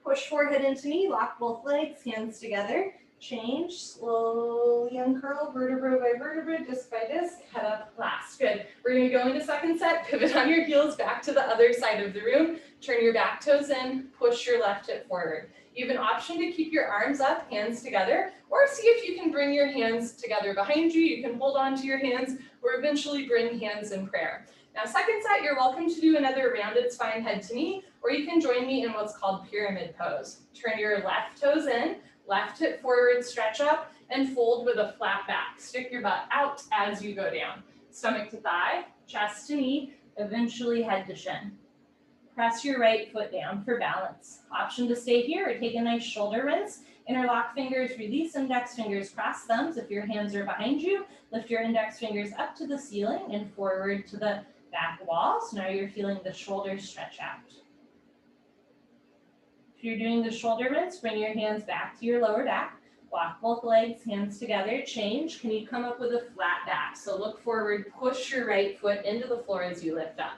Push forehead into knee, lock both legs, hands together. Change, slowly uncurl, vertebra by vertebra, disc by disc, head up last. Good. We're going to go into second set, pivot on your heels back to the other side of the room. Turn your back toes in, push your left hip forward. You have an option to keep your arms up, hands together, or see if you can bring your hands together behind you. You can hold on to your hands, or eventually bring hands in prayer. Now, second set, you're welcome to do another rounded spine head to knee, or you can join me in what's called pyramid pose. Turn your left toes in, left hip forward, stretch up, and fold with a flat back. Stick your butt out as you go down. Stomach to thigh, chest to knee, eventually head to shin. Press your right foot down for balance. Option to stay here or take a nice shoulder rinse. Interlock fingers, release index fingers, cross thumbs. If your hands are behind you, lift your index fingers up to the ceiling and forward to the back wall. So now you're feeling the shoulders stretch out. If you're doing the shoulder rinse, bring your hands back to your lower back. Walk both legs, hands together, change. Can you come up with a flat back? So look forward, push your right foot into the floor as you lift up.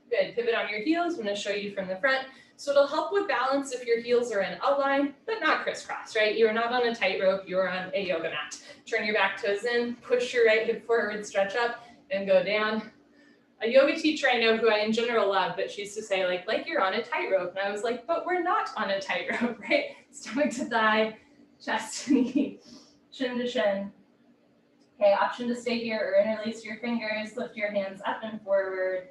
Good, pivot on your heels. I'm going to show you from the front. So it'll help with balance if your heels are in outline, but not crisscross, right? You're not on a tightrope, you're on a yoga mat. Turn your back toes in, push your right hip forward, stretch up, and go down. A yoga teacher I know who I in general love, but she used to say like you're on a tightrope. And I was like, but we're not on a tightrope, right? Stomach to thigh, chest to knee, chin to shin. Okay, option to stay here or interlace your fingers, lift your hands up and forward.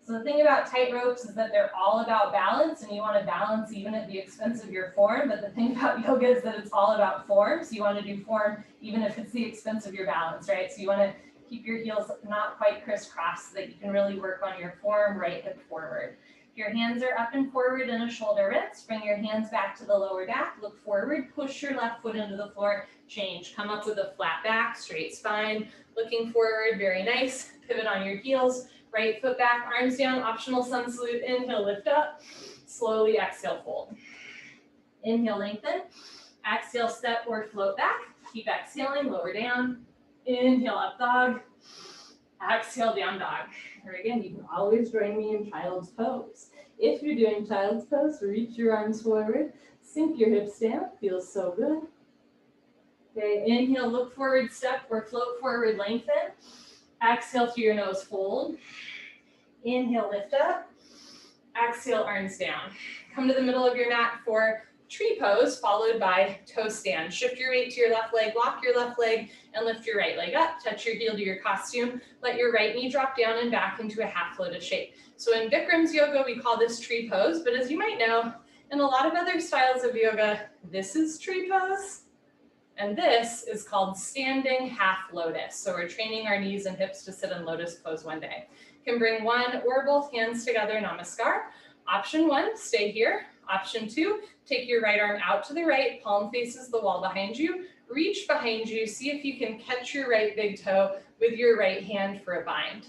So the thing about tight ropes is that they're all about balance, and you want to balance even at the expense of your form. But the thing about yoga is that it's all about form. So you want to do form even if it's the expense of your balance, right? So you want to keep your heels not quite crisscross so that you can really work on your form, right hip forward. If your hands are up and forward in a shoulder rinse, bring your hands back to the lower back, look forward, push your left foot into the floor, change. Come up with a flat back, straight spine, looking forward, very nice. Pivot on your heels, right foot back, arms down, optional sun salute, inhale, lift up, slowly exhale, fold. Inhale, lengthen, exhale, step or float back, keep exhaling, lower down. Inhale, up dog. Exhale, down dog. Or again, you can always join me in child's pose. If you're doing child's pose, reach your arms forward, sink your hips down, feels so good. Okay, inhale, look forward, step or float forward, lengthen. Exhale through your nose, fold. Inhale, lift up. Exhale, arms down. Come to the middle of your mat for tree pose, followed by toe stand. Shift your weight to your left leg, lock your left leg, and lift your right leg up. Touch your heel to your costume. Let your right knee drop down and back into a half lotus shape. So in Bikram's yoga, we call this tree pose, but as you might know, in a lot of other styles of yoga, this is tree pose, and this is called standing half lotus. So we're training our knees and hips to sit in lotus pose one day. You can bring one or both hands together, namaskar. Option 1, stay here. Option 2, take your right arm out to the right, palm faces the wall behind you, reach behind you, see if you can catch your right big toe with your right hand for a bind.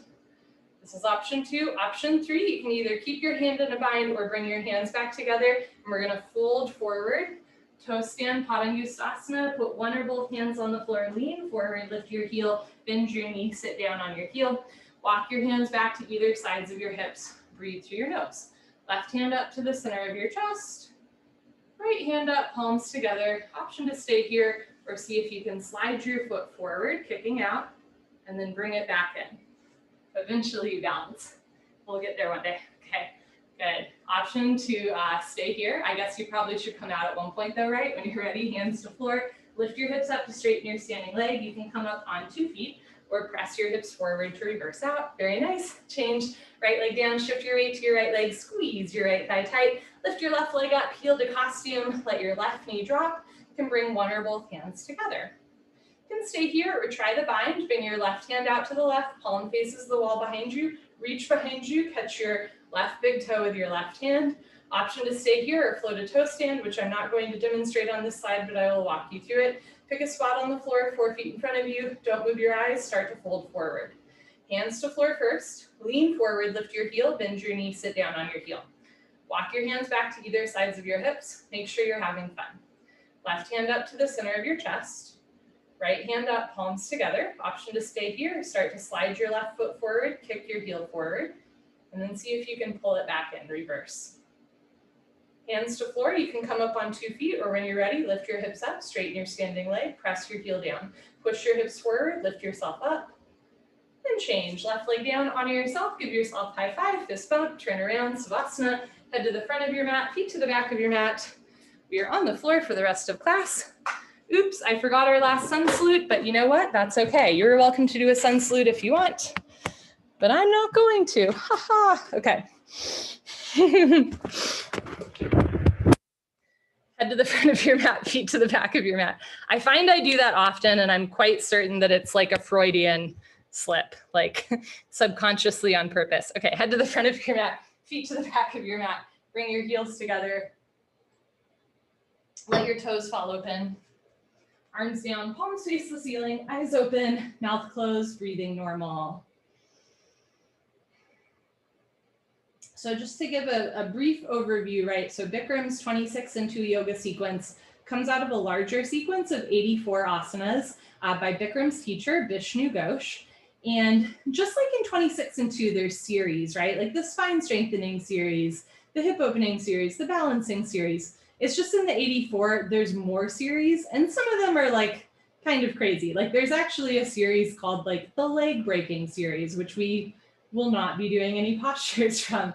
This is option 2. Option 3, you can either keep your hand in a bind or bring your hands back together, and we're gonna fold forward, toe stand, Padangustasana, put one or both hands on the floor, lean forward, lift your heel, bend your knee, sit down on your heel, walk your hands back to either sides of your hips, breathe through your nose. Left hand up to the center of your chest. Right hand up, palms together. Option to stay here or see if you can slide your foot forward, kicking out, and then bring it back in. Eventually you balance. We'll get there one day. Okay, good. Option to stay here. I guess you probably should come out at one point though, right? When you're ready, hands to floor. Lift your hips up to straighten your standing leg. You can come up on 2 feet or press your hips forward to reverse out. Very nice. Change right leg down, shift your weight to your right leg, squeeze your right thigh tight, lift your left leg up, heel to costume, let your left knee drop. You can bring one or both hands together. You can stay here or try the bind. Bring your left hand out to the left, palm faces the wall behind you, reach behind you, catch your left big toe with your left hand. Option to stay here or float a toe stand, which I'm not going to demonstrate on this slide, but I will walk you through it. Pick a spot on the floor, 4 feet in front of you. Don't move your eyes, start to fold forward. Hands to floor first, lean forward, lift your heel, bend your knee, sit down on your heel. Walk your hands back to either sides of your hips. Make sure you're having fun. Left hand up to the center of your chest. Right hand up, palms together. Option to stay here, start to slide your left foot forward, kick your heel forward, and then see if you can pull it back in, reverse. Hands to floor, you can come up on 2 feet, or when you're ready, lift your hips up, straighten your standing leg, press your heel down. Push your hips forward, lift yourself up, and change. Left leg down, honor yourself, give yourself high five, fist bump, turn around, Savasana, head to the front of your mat, feet to the back of your mat. We are on the floor for the rest of class. Oops, I forgot our last sun salute, but you know what? That's okay. You're welcome to do a sun salute if you want, but I'm not going to. Ha ha. Okay. Head to the front of your mat, feet to the back of your mat. I find I do that often, and I'm quite certain that it's like a Freudian slip, like subconsciously on purpose. Okay, head to the front of your mat, feet to the back of your mat. Bring your heels together. Let your toes fall open. Arms down, palms face the ceiling, eyes open, mouth closed, breathing normal. So just to give a brief overview, right? So Bikram's 26 and 2 yoga sequence comes out of a larger sequence of 84 asanas by Bikram's teacher, Bishnu Ghosh. And just like in 26 and 2, there's series, right? Like the spine strengthening series, the hip opening series, the balancing series. It's just in the 84, there's more series, and some of them are like kind of crazy. Like there's actually a series called like the leg breaking series, which we will not be doing any postures from.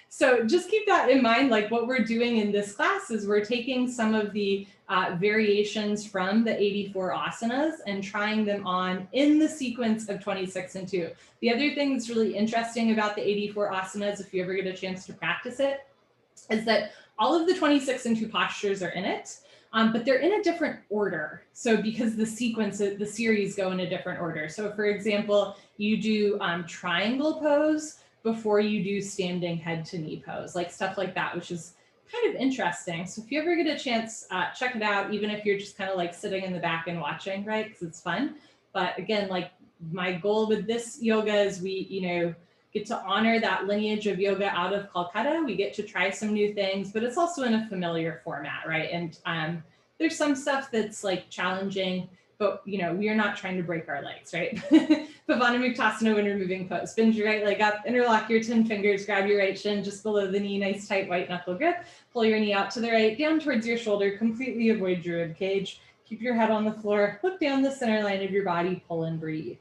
So just keep that in mind. Like what we're doing in this class is we're taking some of the variations from the 84 asanas and trying them on in the sequence of 26 and 2. The other thing that's really interesting about the 84 asanas, if you ever get a chance to practice it, is that all of the 26 and 2 postures are in it, but they're in a different order. So because the sequence, the series go in a different order. So for example, you do triangle pose before you do standing head to knee pose, like stuff like that, which is kind of interesting. So if you ever get a chance, check it out, even if you're just kind of like sitting in the back and watching, right? Because it's fun. But again, like my goal with this yoga is we, get to honor that lineage of yoga out of Calcutta. We get to try some new things, but it's also in a familiar format, right? And there's some stuff that's like challenging, but we are not trying to break our legs, right? Pavanamuktasana when removing pose. Bend your right leg up, interlock your 10 fingers, grab your right shin just below the knee, nice tight white knuckle grip. Pull your knee out to the right, down towards your shoulder, completely avoid your rib cage. Keep your head on the floor, look down the center line of your body, pull and breathe.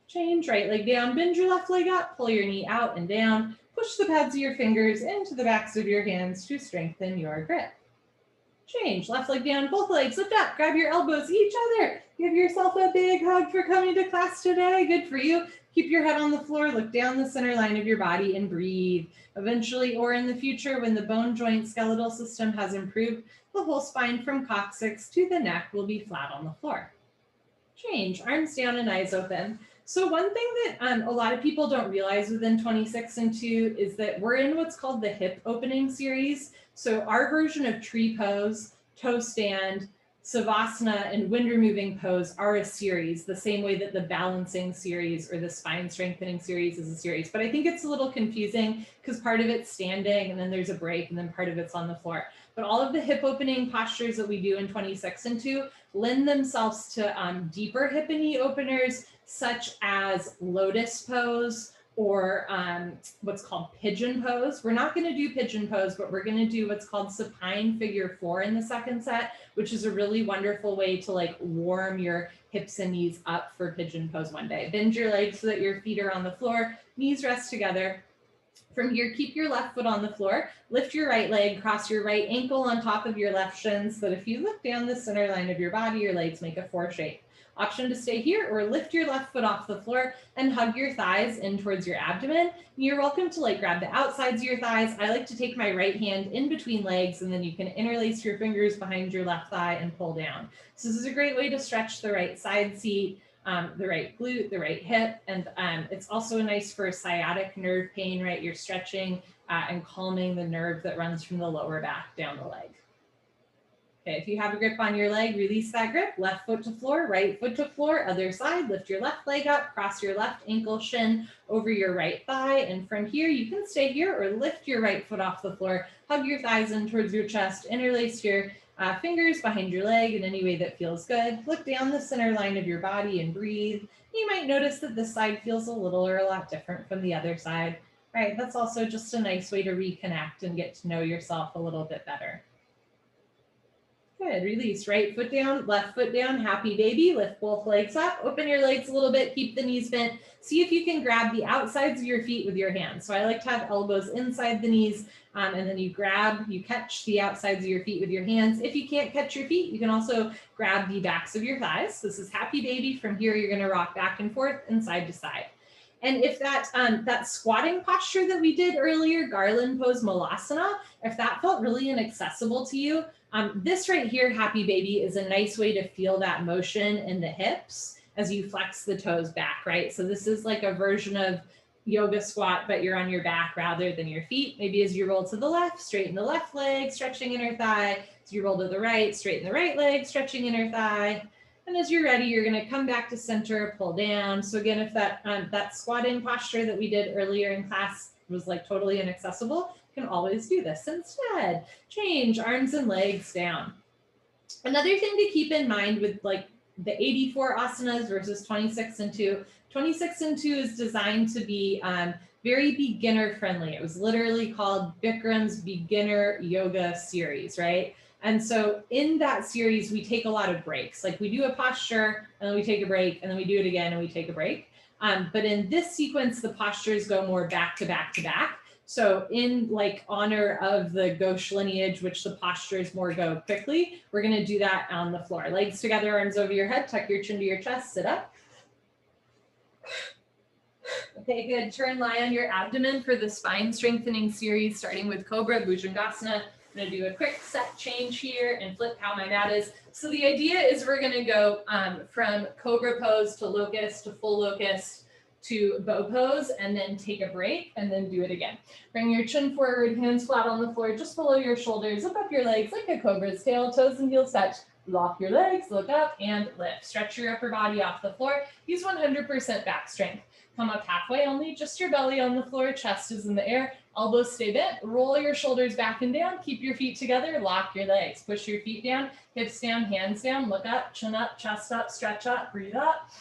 Change, right leg down, bend your left leg up, pull your knee out and down, push the pads of your fingers into the backs of your hands to strengthen your grip. Change, left leg down, both legs lift up, grab your elbows each other. Give yourself a big hug for coming to class today, good for you. Keep your head on the floor, look down the center line of your body and breathe. Eventually, or in the future, when the bone joint skeletal system has improved, the whole spine from coccyx to the neck will be flat on the floor. Change, arms down and eyes open. So one thing that a lot of people don't realize within 26 and 2 is that we're in what's called the hip opening series. So our version of tree pose, toe stand, Savasana, and wind removing pose are a series, the same way that the balancing series or the spine strengthening series is a series. But I think it's a little confusing because part of it's standing and then there's a break and then part of it's on the floor. But all of the hip opening postures that we do in 26 and 2 lend themselves to deeper hip and knee openers, such as Lotus Pose or what's called pigeon pose. We're not going to do pigeon pose, but we're going to do what's called supine figure 4 in the second set, which is a really wonderful way to like warm your hips and knees up for pigeon pose one day. Bend your legs so that your feet are on the floor, knees rest together. From here, keep your left foot on the floor, lift your right leg, cross your right ankle on top of your left shin so that if you look down the center line of your body, your legs make a 4 shape. Option to stay here or lift your left foot off the floor and hug your thighs in towards your abdomen. You're welcome to like grab the outsides of your thighs. I like to take my right hand in between legs and then you can interlace your fingers behind your left thigh and pull down. So this is a great way to stretch the right side seat, the right glute, the right hip, and it's also nice for sciatic nerve pain, right? You're stretching and calming the nerve that runs from the lower back down the leg. Okay, if you have a grip on your leg, release that grip, left foot to floor, right foot to floor, other side, lift your left leg up, cross your left ankle shin over your right thigh, and from here, you can stay here or lift your right foot off the floor, hug your thighs in towards your chest, interlace your fingers behind your leg in any way that feels good. Look down the center line of your body and breathe. You might notice that this side feels a little or a lot different from the other side, right? That's also just a nice way to reconnect and get to know yourself a little bit better. Good, release, right foot down, left foot down, happy baby, lift both legs up, open your legs a little bit, keep the knees bent. See if you can grab the outsides of your feet with your hands. So I like to have elbows inside the knees, and then you catch the outsides of your feet with your hands. If you can't catch your feet, you can also grab the backs of your thighs. This is happy baby. From here, you're gonna rock back and forth and side to side. And if that squatting posture that we did earlier, Garland pose Malasana, if that felt really inaccessible to you, this right here, happy baby, is a nice way to feel that motion in the hips as you flex the toes back, right? So this is like a version of yoga squat, but you're on your back rather than your feet. Maybe as you roll to the left, straighten the left leg, stretching inner thigh. As you roll to the right, straighten the right leg, stretching inner thigh. And as you're ready, you're gonna come back to center, pull down. So again, if that squatting posture that we did earlier in class was like totally inaccessible, you can always do this instead. Change arms and legs down. Another thing to keep in mind with like the 84 asanas versus 26 and 2, 26 and 2 is designed to be very beginner friendly. It was literally called Bikram's Beginner Yoga Series, right? And so in that series, we take a lot of breaks. Like we do a posture and then we take a break and then we do it again and we take a break. But in this sequence, the postures go more back to back to back. So in like honor of the Ghosh lineage, which the postures more go quickly, we're gonna do that on the floor. Legs together, arms over your head, tuck your chin to your chest, sit up. Okay, good. Turn, lie on your abdomen for the spine strengthening series, starting with Cobra Bhujangasana. I'm gonna do a quick set change here and flip how my mat is. So the idea is we're gonna go from Cobra pose to Locust to full Locust to bow pose and then take a break and then do it again. Bring your chin forward, hands flat on the floor, just below your shoulders, zip up your legs like a cobra's tail, toes and heels touch. Lock your legs, look up and lift. Stretch your upper body off the floor. Use 100% back strength. Come up halfway only, just your belly on the floor, chest is in the air, elbows stay bent, roll your shoulders back and down, keep your feet together, lock your legs, push your feet down, hips down, hands down, look up, chin up, chest up, stretch up, breathe up.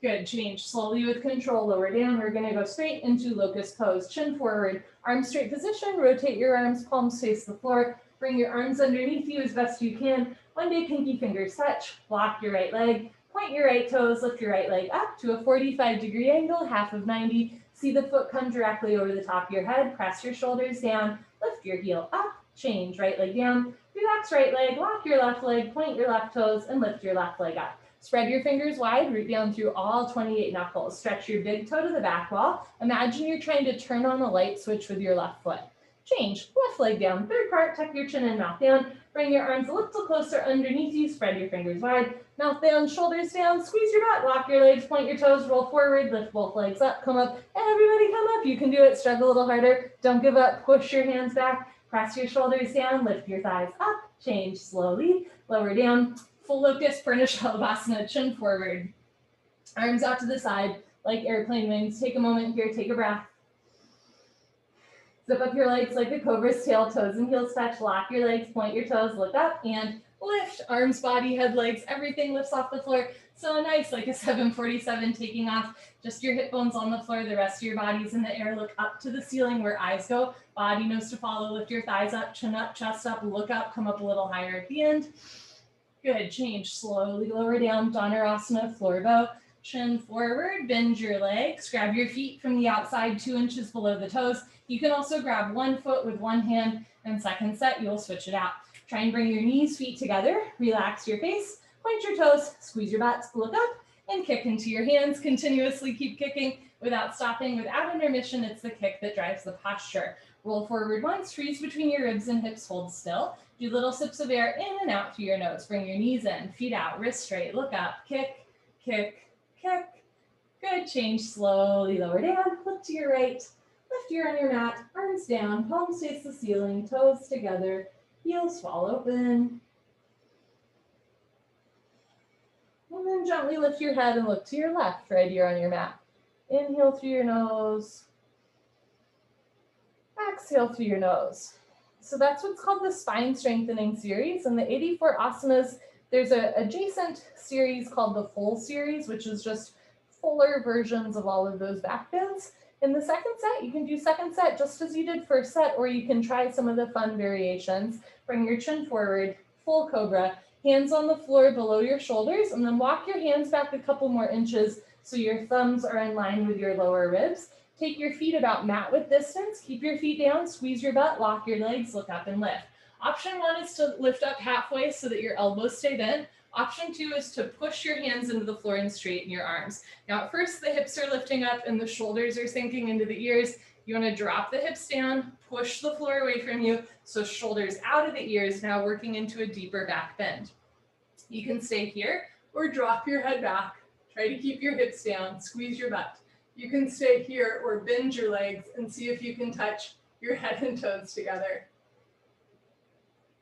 Good, change slowly with control, lower down. We're gonna go straight into Locust Pose, chin forward, arms straight position, rotate your arms, palms face the floor, bring your arms underneath you as best you can. One day pinky fingers touch, block your right leg, point your right toes, lift your right leg up to a 45-degree angle, half of 90. See the foot come directly over the top of your head, press your shoulders down, lift your heel up, change, right leg down, relax right leg, lock your left leg, point your left toes, and lift your left leg up. Spread your fingers wide, root down through all 28 knuckles. Stretch your big toe to the back wall. Imagine you're trying to turn on a light switch with your left foot. Change, left leg down, third part, tuck your chin and mouth down. Bring your arms a little closer underneath you, spread your fingers wide. Mouth down, shoulders down, squeeze your butt, lock your legs, point your toes, roll forward, lift both legs up, come up. Everybody come up, you can do it, struggle a little harder. Don't give up, push your hands back, press your shoulders down, lift your thighs up, change slowly, lower down. Full Locust, Pranayama, chin forward. Arms out to the side like airplane wings. Take a moment here, take a breath. Zip up your legs like a cobra's tail, toes and heels touch. Lock your legs, point your toes, look up and lift. Arms, body, head, legs, everything lifts off the floor. So nice, like a 747 taking off, just your hip bones on the floor, the rest of your body's in the air. Look up to the ceiling where eyes go. Body knows to follow. Lift your thighs up, chin up, chest up, look up, come up a little higher at the end. Good, change, slowly lower down, Dhanurasana, floor bow. Chin forward, bend your legs, grab your feet from the outside 2 inches below the toes. You can also grab one foot with one hand, and second set, you'll switch it out. Try and bring your knees, feet together, relax your face, point your toes, squeeze your butts, look up, and kick into your hands. Continuously keep kicking without stopping, without intermission. It's the kick that drives the posture. Roll forward once, freeze between your ribs and hips, hold still. Do little sips of air in and out through your nose. Bring your knees in, feet out, wrist straight, look up, kick, kick, kick. Good, change, slowly lower down, look to your right, lift your on your mat, arms down, palms face the ceiling, toes together, heels fall open. And then gently lift your head and look to your left, right ear on your mat. Inhale through your nose, exhale through your nose. So that's what's called the spine strengthening series. In the 84 asanas, there's an adjacent series called the full series, which is just fuller versions of all of those back bends. In the second set, you can do second set just as you did first set, or you can try some of the fun variations. Bring your chin forward, full cobra, hands on the floor below your shoulders, and then walk your hands back a couple more inches so your thumbs are in line with your lower ribs. Take your feet about mat width distance, keep your feet down, squeeze your butt, lock your legs, look up and lift. Option 1 is to lift up halfway so that your elbows stay bent. Option 2 is to push your hands into the floor and straighten your arms. Now at first the hips are lifting up and the shoulders are sinking into the ears. You want to drop the hips down, push the floor away from you, so shoulders out of the ears, now working into a deeper back bend. You can stay here or drop your head back. Try to keep your hips down, squeeze your butt. You can stay here or bend your legs and see if you can touch your head and toes together.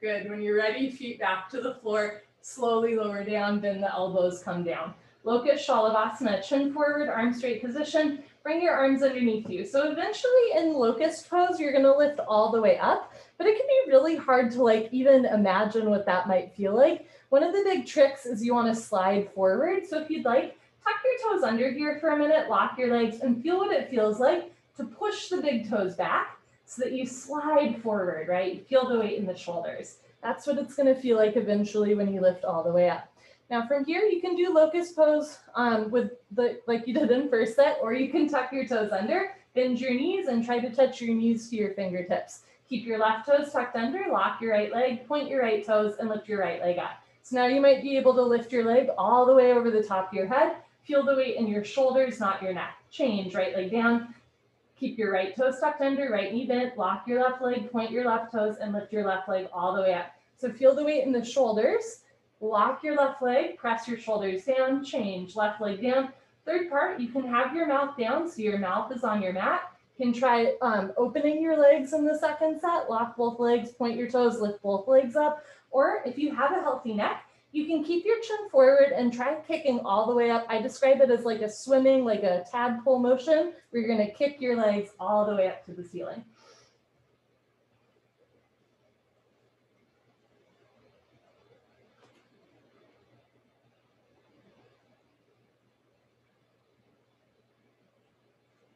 Good, when you're ready, feet back to the floor, slowly lower down, bend the elbows, come down. Locust Shalavasana, chin forward, arm straight position. Bring your arms underneath you. So eventually in Locust Pose, you're gonna lift all the way up, but it can be really hard to even imagine what that might feel like. One of the big tricks is you wanna slide forward. So if you'd like, tuck your toes under here for a minute, lock your legs, and feel what it feels like to push the big toes back so that you slide forward, right? You feel the weight in the shoulders. That's what it's gonna feel like eventually when you lift all the way up. Now from here, you can do Locust Pose like you did in first set, or you can tuck your toes under, bend your knees, and try to touch your knees to your fingertips. Keep your left toes tucked under, lock your right leg, point your right toes, and lift your right leg up. So now you might be able to lift your leg all the way over the top of your head. Feel the weight in your shoulders, not your neck. Change, right leg down. Keep your right toes tucked under, right knee bent, lock your left leg, point your left toes, and lift your left leg all the way up. So feel the weight in the shoulders. Lock your left leg, press your shoulders down, change, left leg down. Third part, you can have your mouth down so your mouth is on your mat. You can try opening your legs in the second set, lock both legs, point your toes, lift both legs up. Or if you have a healthy neck, you can keep your chin forward and try kicking all the way up. I describe it as like a swimming, like a tadpole motion, where you're gonna kick your legs all the way up to the ceiling.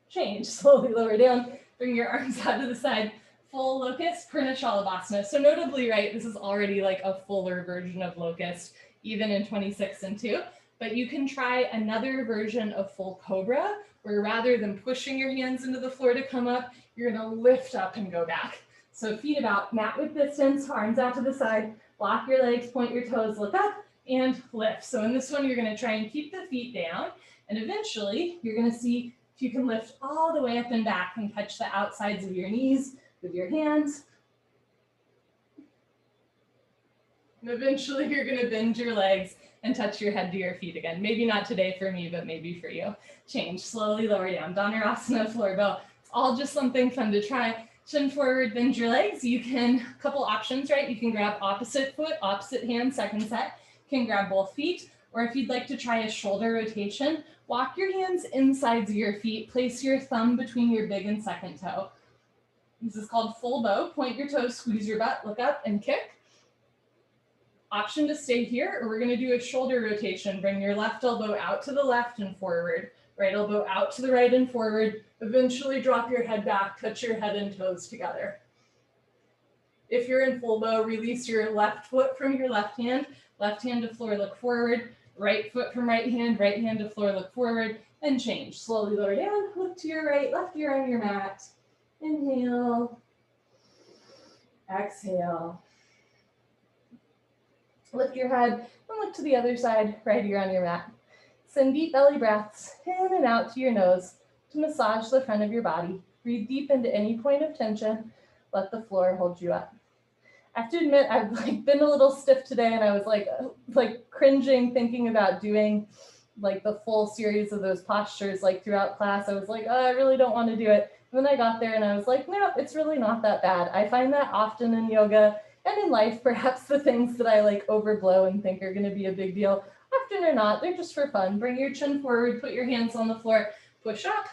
Change, slowly lower down, bring your arms out to the side. Full Locust, Pranayama. So notably, right, this is already like a fuller version of Locust, even in 26 and 2. But you can try another version of full Cobra, where rather than pushing your hands into the floor to come up, you're gonna lift up and go back. So feet about mat width distance, arms out to the side, lock your legs, point your toes, look up, and lift. So in this one, you're gonna try and keep the feet down, and eventually you're gonna see if you can lift all the way up and back and catch the outsides of your knees with your hands. And eventually you're gonna bend your legs and touch your head to your feet again. Maybe not today for me, but maybe for you. Change, slowly lower down. Dhanurasana, floor bow. It's all just something fun to try. Chin forward, bend your legs. You can, a couple options, right? You can grab opposite foot, opposite hand, second set. You can grab both feet. Or if you'd like to try a shoulder rotation, walk your hands insides of your feet. Place your thumb between your big and second toe. This is called full bow. Point your toes, squeeze your butt, look up and kick. Option to stay here, or we're going to do a shoulder rotation. Bring your left elbow out to the left and forward, right elbow out to the right and forward. Eventually drop your head back, touch your head and toes together. If you're in full bow, release your left foot from your left hand to floor, look forward, right foot from right hand to floor, look forward, and change. Slowly lower down, look to your right, left ear on your mat. Inhale, exhale. Lift your head and look to the other side, right ear on your mat. Send deep belly breaths in and out to your nose to massage the front of your body. Breathe deep into any point of tension. Let the floor hold you up. I have to admit, I've been a little stiff today, and I was like cringing thinking about doing like the full series of those postures like throughout class. I was like, oh, I really don't want to do it. And then I got there and I was like, no, it's really not that bad. I find that often in yoga and in life, perhaps the things that I like overblow and think are going to be a big deal, often are not. They're just for fun. Bring your chin forward, put your hands on the floor, push up.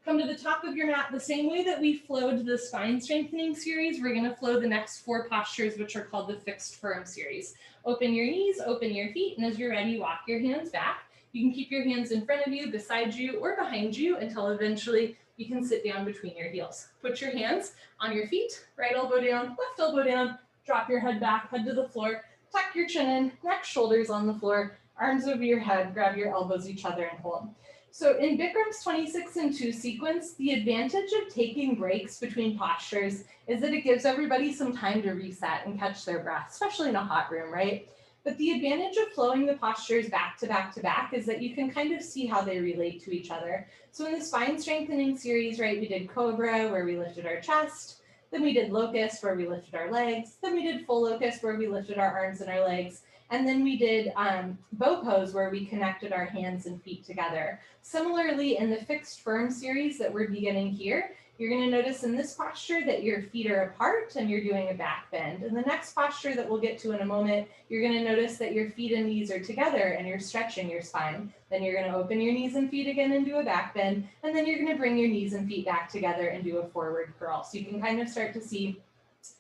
Come to the top of your mat the same way that we flowed the spine strengthening series. We're going to flow the next 4 postures, which are called the fixed firm series. Open your knees, open your feet, and as you're ready, walk your hands back. You can keep your hands in front of you, beside you, or behind you until eventually you can sit down between your heels. Put your hands on your feet, right elbow down, left elbow down, drop your head back, head to the floor, tuck your chin in, neck, shoulders on the floor, arms over your head, grab your elbows each other and hold. So in Bikram's 26 and 2 sequence, the advantage of taking breaks between postures is that it gives everybody some time to reset and catch their breath, especially in a hot room, right? But the advantage of flowing the postures back to back to back is that you can kind of see how they relate to each other. So in the spine strengthening series, right, we did Cobra, where we lifted our chest. Then we did Locust, where we lifted our legs. Then we did full Locust, where we lifted our arms and our legs. And then we did bow pose, where we connected our hands and feet together. Similarly, in the fixed firm series that we're beginning here, you're going to notice in this posture that your feet are apart and you're doing a back bend. In the next posture that we'll get to in a moment, you're going to notice that your feet and knees are together and you're stretching your spine. Then you're going to open your knees and feet again and do a back bend. And then you're going to bring your knees and feet back together and do a forward curl. So you can kind of start to see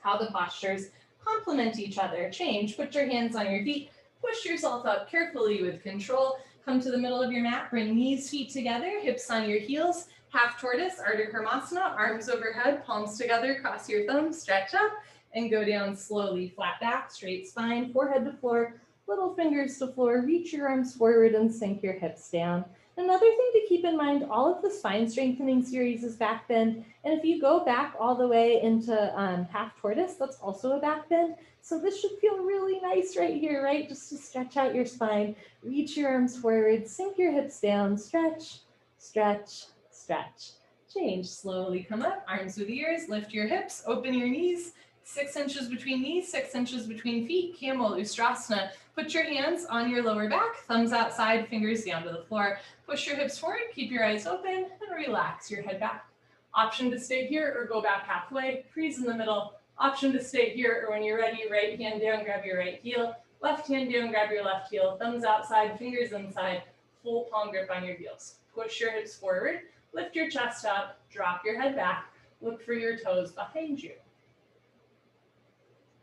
how the postures complement each other. Change, put your hands on your feet, push yourself up carefully with control. Come to the middle of your mat, bring knees, feet together, hips on your heels, half tortoise, Ardha Karmasana, arms overhead, palms together, cross your thumbs, stretch up, and go down slowly, flat back, straight spine, forehead to floor, little fingers to floor, reach your arms forward and sink your hips down. Another thing to keep in mind, all of the spine strengthening series is back bend, and if you go back all the way into half tortoise, that's also a back bend. So this should feel really nice right here, right? Just to stretch out your spine, reach your arms forward, sink your hips down, stretch, stretch, stretch. Change, slowly come up, arms with ears, lift your hips, open your knees, 6 inches between knees, 6 inches between feet, Camel, Ustrasana. Put your hands on your lower back, thumbs outside, fingers down to the floor. Push your hips forward, keep your eyes open, and relax your head back. Option to stay here or go back halfway, freeze in the middle. Option to stay here, or when you're ready, right hand down, grab your right heel, left hand down, grab your left heel, thumbs outside, fingers inside, full palm grip on your heels. Push your hips forward, lift your chest up, drop your head back, look for your toes behind you.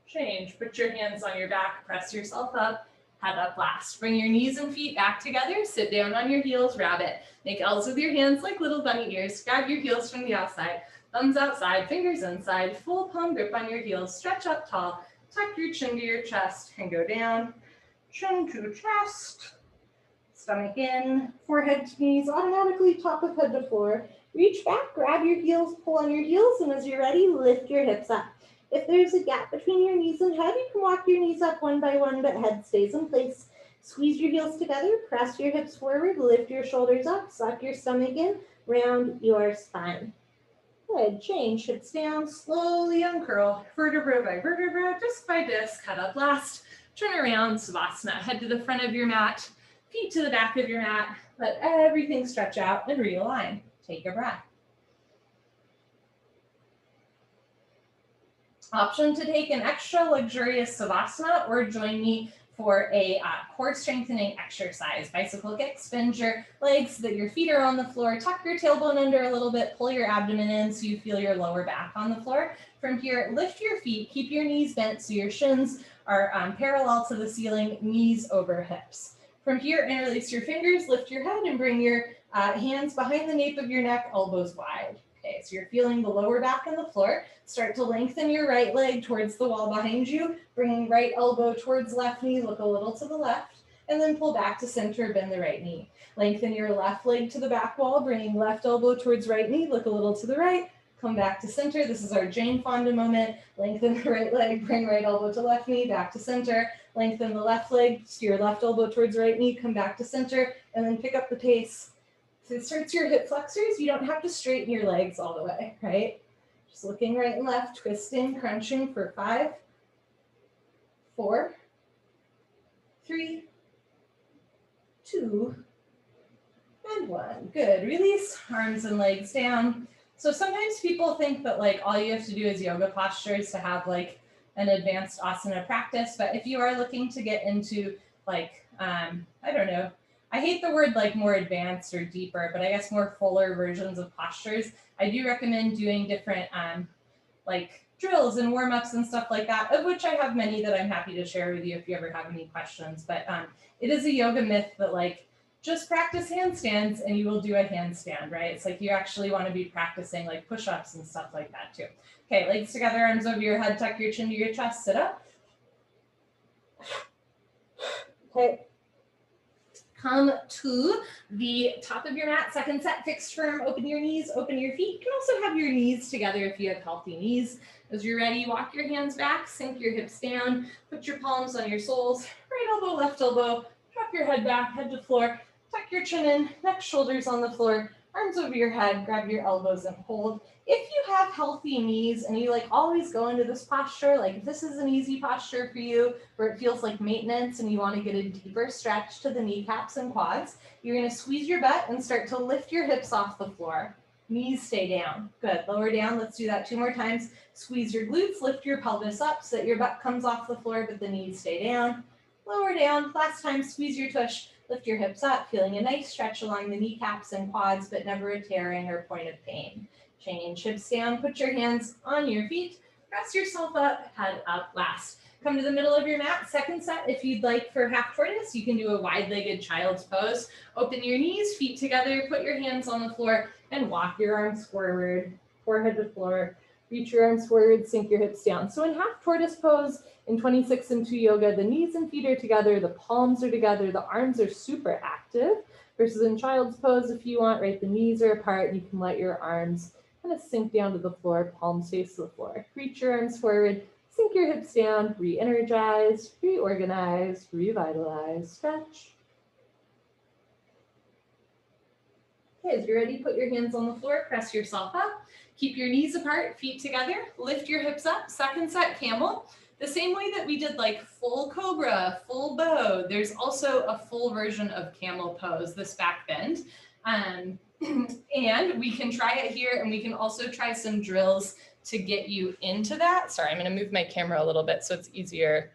Change, put your hands on your back, press yourself up, head up last. Bring your knees and feet back together, sit down on your heels, rabbit. Make L's with your hands like little bunny ears, grab your heels from the outside, thumbs outside, fingers inside, full palm grip on your heels, stretch up tall, tuck your chin to your chest and go down, chin to chest, stomach in, forehead to knees, automatically top of head to floor. Reach back, grab your heels, pull on your heels, and as you're ready, lift your hips up. If there's a gap between your knees and head, you can walk your knees up one by one, but head stays in place. Squeeze your heels together, press your hips forward, lift your shoulders up, suck your stomach in, round your spine. Good, change, hips down, slowly uncurl, vertebra by vertebra, disc by disc, head up last, turn around, Savasana, head to the front of your mat, feet to the back of your mat, let everything stretch out and realign. Take a breath. Option to take an extra luxurious Savasana or join me for a core strengthening exercise. Bicycle kicks, bend your legs so that your feet are on the floor, tuck your tailbone under a little bit, pull your abdomen in so you feel your lower back on the floor. From here, lift your feet, keep your knees bent so your shins are parallel to the ceiling, knees over hips. From here, interlace your fingers, lift your head, and bring your hands behind the nape of your neck, elbows wide. Okay, so you're feeling the lower back on the floor. Start to lengthen your right leg towards the wall behind you, bringing right elbow towards left knee, look a little to the left, and then pull back to center, bend the right knee. Lengthen your left leg to the back wall, bringing left elbow towards right knee, look a little to the right, come back to center. This is our Jane Fonda moment. Lengthen the right leg, bring right elbow to left knee, back to center. Lengthen the left leg, steer left elbow towards right knee, come back to center, and then pick up the pace. So it starts your hip flexors. You don't have to straighten your legs all the way, right? Just looking right and left, twisting, crunching for 5, 4, 3, 2, and 1. Good. Release, arms and legs down. So sometimes people think that like all you have to do is yoga postures to have like an advanced asana practice. But if you are looking to get into like, I don't know, I hate the word like more advanced or deeper, but I guess more fuller versions of postures, I do recommend doing different like drills and warm-ups and stuff like that, of which I have many that I'm happy to share with you if you ever have any questions. But it is a yoga myth that like just practice handstands and you will do a handstand, right? It's like you actually want to be practicing like push-ups and stuff like that too. Okay, legs together, arms over your head, tuck your chin to your chest, sit up. Okay. Come to the top of your mat, second set, fixed firm, open your knees, open your feet. You can also have your knees together if you have healthy knees. As you're ready, walk your hands back, sink your hips down, put your palms on your soles, right elbow, left elbow, drop your head back, head to floor, tuck your chin in, neck, shoulders on the floor, arms over your head, grab your elbows and hold. If you have healthy knees and you like always go into this posture, like if this is an easy posture for you where it feels like maintenance and you want to get a deeper stretch to the kneecaps and quads, you're going to squeeze your butt and start to lift your hips off the floor. Knees stay down. Good. Lower down. Let's do that 2 more times. Squeeze your glutes, lift your pelvis up so that your butt comes off the floor, but the knees stay down. Lower down. Last time, squeeze your tush, lift your hips up, feeling a nice stretch along the kneecaps and quads, but never a tearing or point of pain. Change hips down, put your hands on your feet, press yourself up, head up last. Come to the middle of your mat, second set. If you'd like for half tortoise, you can do a wide-legged child's pose. Open your knees, feet together, put your hands on the floor, and walk your arms forward, forehead to floor. Reach your arms forward, sink your hips down. So in half tortoise pose, in 26 and 2 yoga, the knees and feet are together, the palms are together, the arms are super active. Versus in child's pose, if you want, right, the knees are apart, you can let your arms kind of sink down to the floor, palms face to the floor. Reach your arms forward, sink your hips down, re-energize, reorganize, revitalize, stretch. Okay, as you're ready, put your hands on the floor, press yourself up, keep your knees apart, feet together, lift your hips up, second set, camel. The same way that we did like full cobra, full bow, there's also a full version of camel pose, this back bend. And we can try it here, and we can also try some drills to get you into that. Sorry, I'm going to move my camera a little bit so it's easier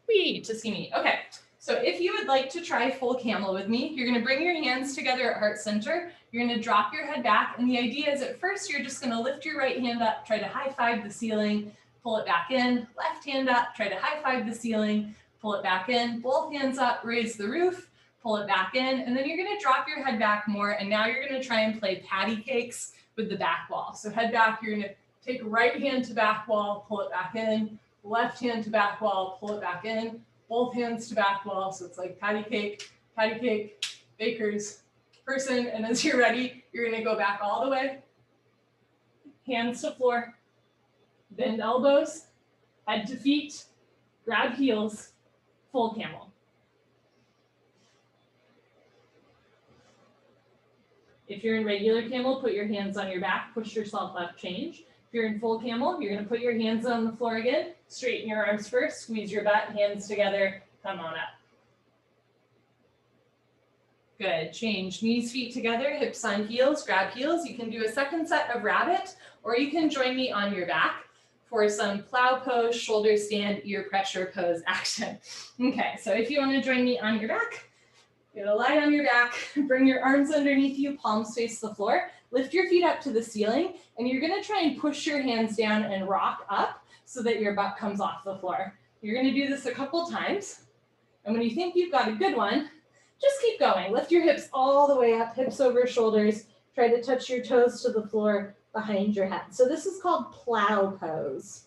to see me. Okay, so if you would like to try full camel with me, you're going to bring your hands together at heart center. You're going to drop your head back, and the idea is at first you're just going to lift your right hand up, try to high five the ceiling, pull it back in, left hand up, try to high five the ceiling, pull it back in, both hands up, raise the roof, pull it back in, and then you're going to drop your head back more, and now you're going to try and play patty cakes with the back wall. So head back, you're going to take right hand to back wall, pull it back in, left hand to back wall, pull it back in, both hands to back wall, so it's like patty cake, baker's person, and as you're ready, you're going to go back all the way, hands to floor, bend elbows, head to feet, grab heels, full camel. If you're in regular camel, put your hands on your back, push yourself up, change. If you're in full camel, you're going to put your hands on the floor again, straighten your arms first, squeeze your butt, hands together, come on up. Good, change, knees, feet together, hips on heels, grab heels. You can do a second set of rabbit, or you can join me on your back for some plow pose, shoulder stand, ear pressure pose action. Okay, so if you want to join me on your back, You're gonna lie on your back, bring your arms underneath you, palms face the floor, lift your feet up to the ceiling, and you're gonna try and push your hands down and rock up so that your butt comes off the floor. You're gonna do this a couple times, and when you think you've got a good one, just keep going. Lift your hips all the way up, hips over shoulders. Try to touch your toes to the floor behind your head. So this is called plow pose.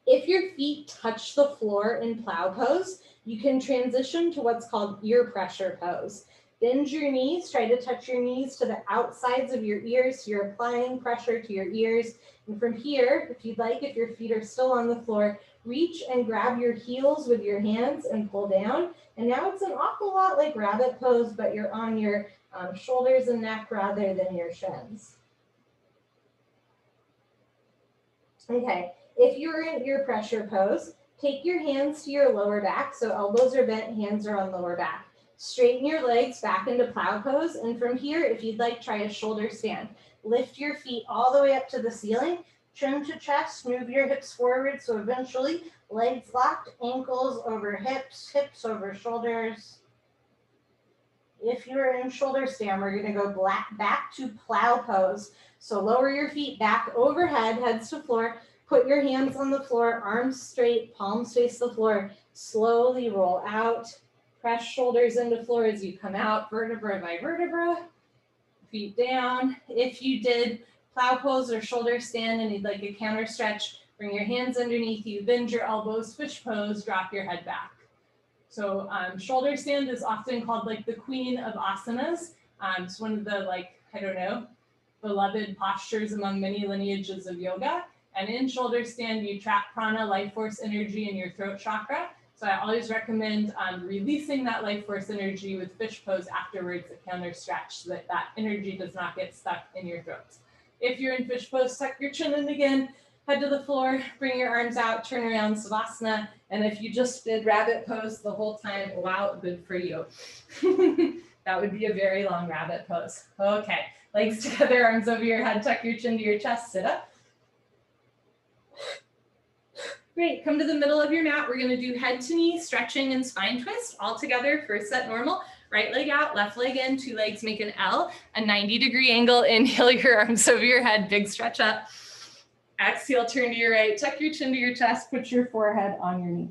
If your feet touch the floor in plow pose, you can transition to what's called ear pressure pose. Bend your knees, try to touch your knees to the outsides of your ears, so you're applying pressure to your ears. And from here, if you'd like, if your feet are still on the floor, reach and grab your heels with your hands and pull down. And now it's an awful lot like rabbit pose, but you're on your shoulders and neck rather than your shins. Okay, if you're in ear pressure pose, take your hands to your lower back, so elbows are bent, hands are on lower back. Straighten your legs back into plow pose, and from here, if you'd like, try a shoulder stand. Lift your feet all the way up to the ceiling, chin to chest, move your hips forward, so eventually legs locked, ankles over hips, hips over shoulders. If you're in shoulder stand, we're gonna go back to plow pose. So lower your feet back overhead, heads to floor. Put your hands on the floor, arms straight, palms face the floor. Slowly roll out. Press shoulders into floor as you come out, vertebra by vertebra. Feet down. If you did plow pose or shoulder stand and you'd like a counter stretch, bring your hands underneath you, bend your elbows, switch pose, drop your head back. So shoulder stand is often called like the queen of asanas. It's one of the beloved postures among many lineages of yoga. And in shoulder stand, you trap prana, life force energy in your throat chakra. So I always recommend releasing that life force energy with fish pose afterwards, a counter stretch, so that that energy does not get stuck in your throat. If you're in fish pose, tuck your chin in again, head to the floor, bring your arms out, turn around, Savasana. And if you just did rabbit pose the whole time, wow, good for you. That would be a very long rabbit pose. Okay, legs together, arms over your head, tuck your chin to your chest, sit up. Great, come to the middle of your mat. We're gonna do head to knee, stretching and spine twist all together. First set normal, right leg out, left leg in, two legs make an L, a 90-degree angle. Inhale your arms over your head, big stretch up. Exhale, turn to your right, tuck your chin to your chest, put your forehead on your knee.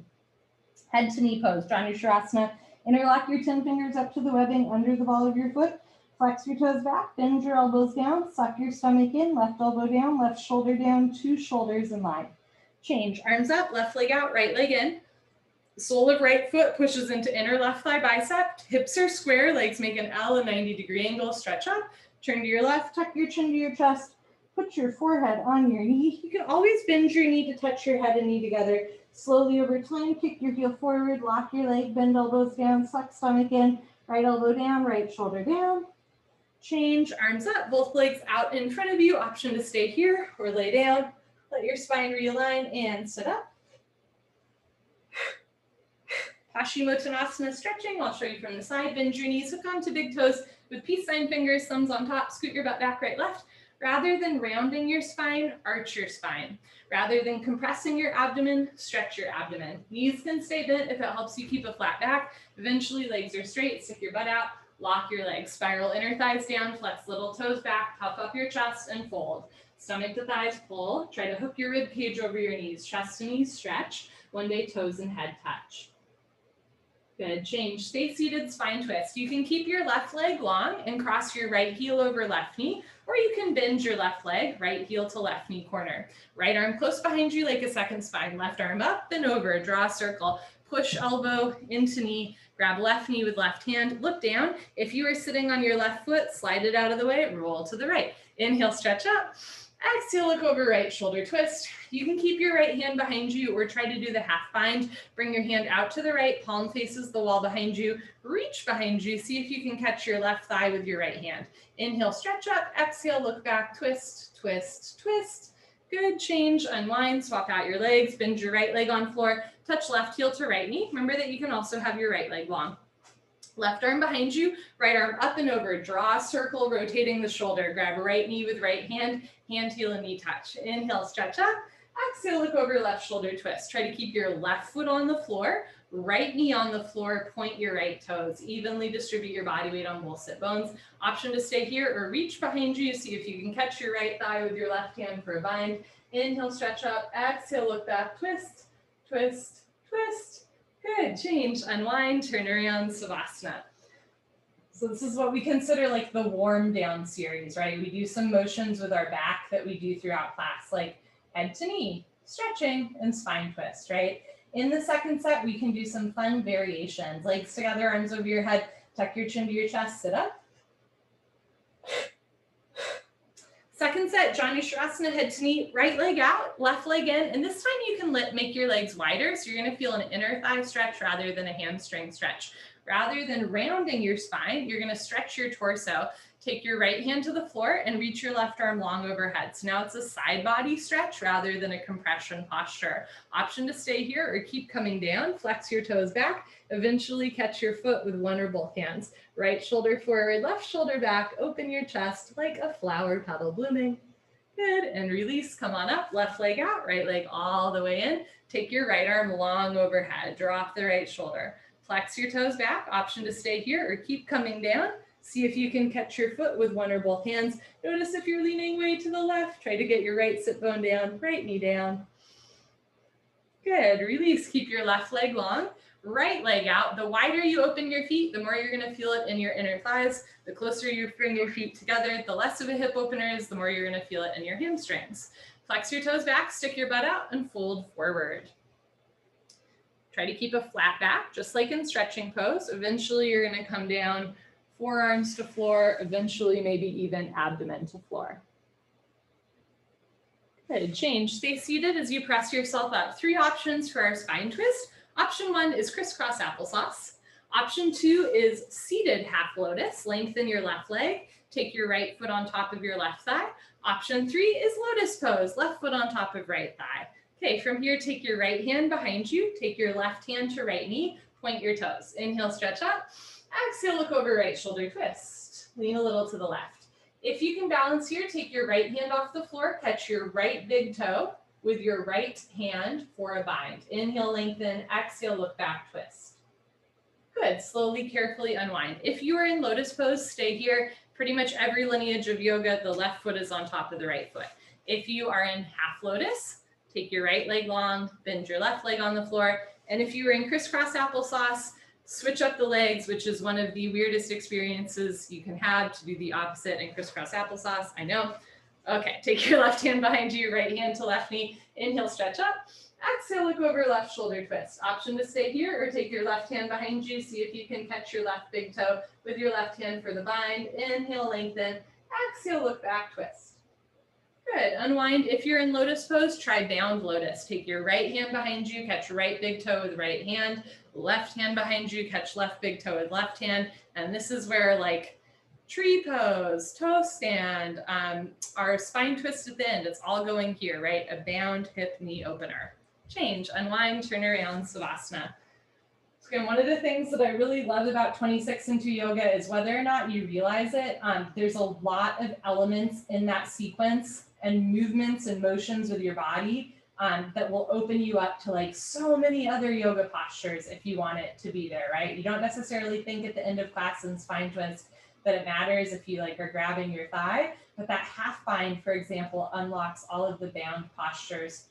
Head to knee pose, Dhanushrasana. Interlock your 10 fingers up to the webbing under the ball of your foot. Flex your toes back, bend your elbows down, suck your stomach in, left elbow down, left shoulder down, two shoulders in line. Change, arms up, left leg out, right leg in. Sole of right foot pushes into inner left thigh bicep. Hips are square, legs make an L, a 90-degree angle, stretch up. Turn to your left, tuck your chin to your chest. Put your forehead on your knee. You can always bend your knee to touch your head and knee together. Slowly over time, kick your heel forward, lock your leg, bend elbows down, suck stomach in, right elbow down, right shoulder down. Change, arms up, both legs out in front of you. Option to stay here or lay down. Let your spine realign and sit up. Paschimottanasana stretching. I'll show you from the side. Bend your knees, hook onto big toes with peace sign fingers, thumbs on top, scoot your butt back, right, left. Rather than rounding your spine, arch your spine. Rather than compressing your abdomen, stretch your abdomen. Knees can stay bent if it helps you keep a flat back. Eventually, legs are straight, stick your butt out, lock your legs, spiral inner thighs down, flex little toes back, puff up your chest and fold. Stomach to thighs, pull. Try to hook your rib cage over your knees. Chest to knees, stretch. One day, toes and head touch. Good, change. Stay seated, spine twist. You can keep your left leg long and cross your right heel over left knee, or you can bend your left leg, right heel to left knee corner. Right arm close behind you like a second spine. Left arm up and over, draw a circle. Push elbow into knee, grab left knee with left hand, look down. If you are sitting on your left foot, slide it out of the way, roll to the right. Inhale, stretch up. Exhale, look over right shoulder twist. You can keep your right hand behind you or try to do the half bind. Bring your hand out to the right, palm faces the wall behind you. Reach behind you, see if you can catch your left thigh with your right hand. Inhale, stretch up. Exhale, look back, twist, twist, twist. Good, change, unwind, swap out your legs, bend your right leg on floor, touch left heel to right knee. Remember that you can also have your right leg long. Left arm behind you, right arm up and over, draw a circle, rotating the shoulder. Grab right knee with right hand, hand, heel, and knee touch. Inhale, stretch up. Exhale, look over, left shoulder twist. Try to keep your left foot on the floor. right knee on the floor, point your right toes, evenly distribute your body weight on both sit bones. Option to stay here or reach behind you. See if you can catch your right thigh with your left hand for a bind. Inhale, stretch up, exhale, look back, twist, twist, twist. Good, change, unwind, turn around, Savasana. So this is what we consider like the warm down series, right? We do some motions with our back that we do throughout class, like head to knee, stretching, and spine twist, right? In the second set, we can do some fun variations, legs together, arms over your head, tuck your chin to your chest, sit up. Second set, Janushrasana, head to knee, right leg out, left leg in, and this time you can make your legs wider, so you're gonna feel an inner thigh stretch rather than a hamstring stretch. Rather than rounding your spine, you're gonna stretch your torso. Take your right hand to the floor and reach your left arm long overhead. So now it's a side body stretch rather than a compression posture. Option to stay here or keep coming down, flex your toes back, eventually catch your foot with one or both hands. Right shoulder forward, left shoulder back, open your chest like a flower petal blooming. Good, and release, come on up, left leg out, right leg all the way in. Take your right arm long overhead, draw off the right shoulder. Flex your toes back, option to stay here or keep coming down. See if you can catch your foot with one or both hands. Notice if you're leaning way to the left, try to get your right sit bone down, right knee down. Good, release, keep your left leg long, right leg out. The wider you open your feet, the more you're gonna feel it in your inner thighs. The closer you bring your feet together, the less of a hip opener is, the more you're gonna feel it in your hamstrings. Flex your toes back, stick your butt out, and fold forward. Try to keep a flat back, just like in stretching pose. Eventually, you're gonna come down, forearms to floor, eventually maybe even abdomen to floor. Good, change. Stay seated as you press yourself up. 3 options for our spine twist. Option 1 is crisscross applesauce. Option 2 is seated half lotus. Lengthen your left leg. Take your right foot on top of your left thigh. Option 3 is lotus pose. Left foot on top of right thigh. Okay, from here, take your right hand behind you, take your left hand to right knee, point your toes. Inhale, stretch up. Exhale, look over right shoulder, twist. Lean a little to the left. If you can balance here, take your right hand off the floor, catch your right big toe with your right hand for a bind. Inhale, lengthen, exhale, look back, twist. Good, slowly, carefully unwind. If you are in lotus pose, stay here. Pretty much every lineage of yoga, the left foot is on top of the right foot. If you are in half lotus, take your right leg long, bend your left leg on the floor. And if you are in crisscross applesauce, switch up the legs, which is one of the weirdest experiences you can have, to do the opposite in crisscross applesauce, I know. Okay, take your left hand behind you, right hand to left knee. Inhale, stretch up. Exhale, look over left shoulder, twist. Option to stay here or take your left hand behind you. See if you can catch your left big toe with your left hand for the bind. Inhale, lengthen. Exhale, look back, twist. Good, unwind. If you're in lotus pose, try bound lotus. Take your right hand behind you, catch right big toe with right hand, left hand behind you, catch left big toe with left hand. And this is where like tree pose, toe stand, our spine twist at the end, it's all going here, right? A bound hip knee opener. Change, unwind, turn around, Savasana. So again, one of the things that I really love about 26 into yoga is whether or not you realize it, there's a lot of elements in that sequence and movements and motions with your body that will open you up to like so many other yoga postures if you want it to be there, right? You don't necessarily think at the end of class in spine twist that it matters if you like are grabbing your thigh, but that half bind, for example, unlocks all of the bound postures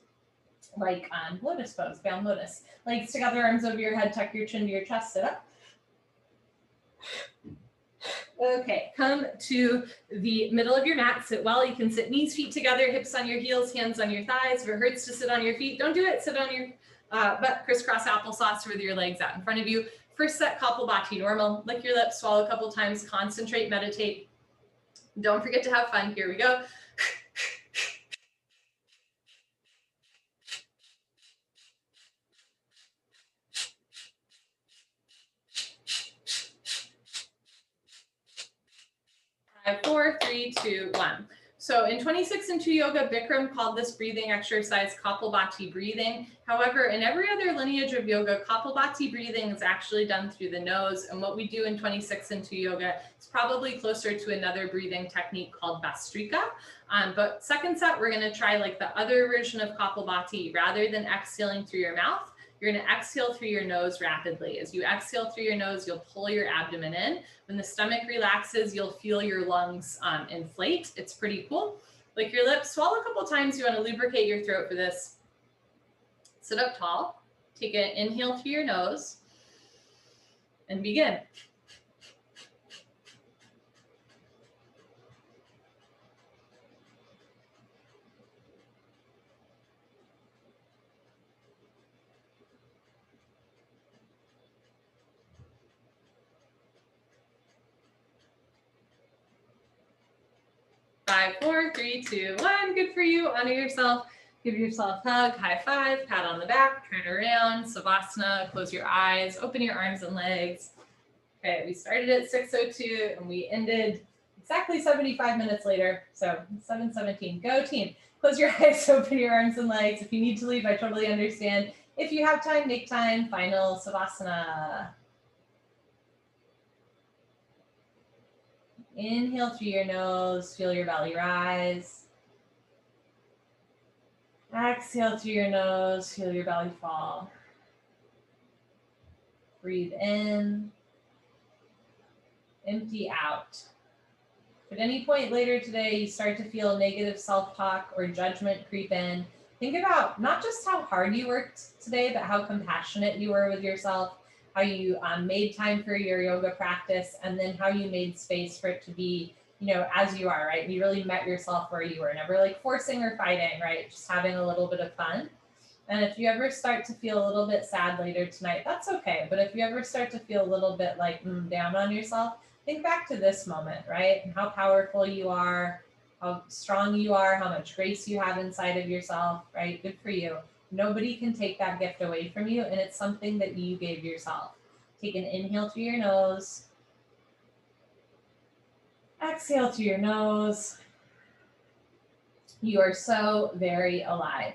like lotus pose, bound lotus. Legs together, arms over your head, tuck your chin to your chest, sit up. Okay, come to the middle of your mat, sit well. You can sit knees, feet together, hips on your heels, hands on your thighs. If it hurts to sit on your feet, don't do it. Sit on your butt, crisscross applesauce with your legs out in front of you. First set, Kapalabhati, normal. Lick your lips, swallow a couple times, concentrate, meditate. Don't forget to have fun. Here we go. 5, 4, 3, 2, 1. So in 26 into yoga, Bikram called this breathing exercise Kapalabhati breathing. However, in every other lineage of yoga, Kapalabhati breathing is actually done through the nose. And what we do in 26 into yoga is probably closer to another breathing technique called Bastrika. But second set, we're going to try like the other version of Kapalabhati. Rather than exhaling through your mouth, You're going to exhale through your nose rapidly. As you exhale through your nose, you'll pull your abdomen in. When the stomach relaxes, you'll feel your lungs inflate. It's pretty cool. Lick your lips, swallow a couple times. You want to lubricate your throat for this. Sit up tall. Take an inhale through your nose and begin. Five, four, three, two, one. Good for you. Honor yourself. Give yourself a hug, high five, pat on the back, turn around, Savasana, close your eyes, open your arms and legs. Okay, we started at 6:02 and we ended exactly 75 minutes later. So 7:17. Go team. Close your eyes, open your arms and legs. If you need to leave, I totally understand. If you have time, make time. Final Savasana. Inhale through your nose, feel your belly rise. Exhale through your nose, feel your belly fall. Breathe in, empty out. If at any point later today you start to feel negative self-talk or judgment creep in, think about not just how hard you worked today, but how compassionate you were with yourself, how you made time for your yoga practice, and then how you made space for it to be, you know, as you are, right? You really met yourself where you were, never like forcing or fighting, right? Just having a little bit of fun. And if you ever start to feel a little bit sad later tonight, that's okay. But if you ever start to feel a little bit like down on yourself, think back to this moment, right? And how powerful you are, how strong you are, how much grace you have inside of yourself, right? Good for you. Nobody can take that gift away from you, and it's something that you gave yourself. Take an inhale through your nose. Exhale through your nose. You are so very alive.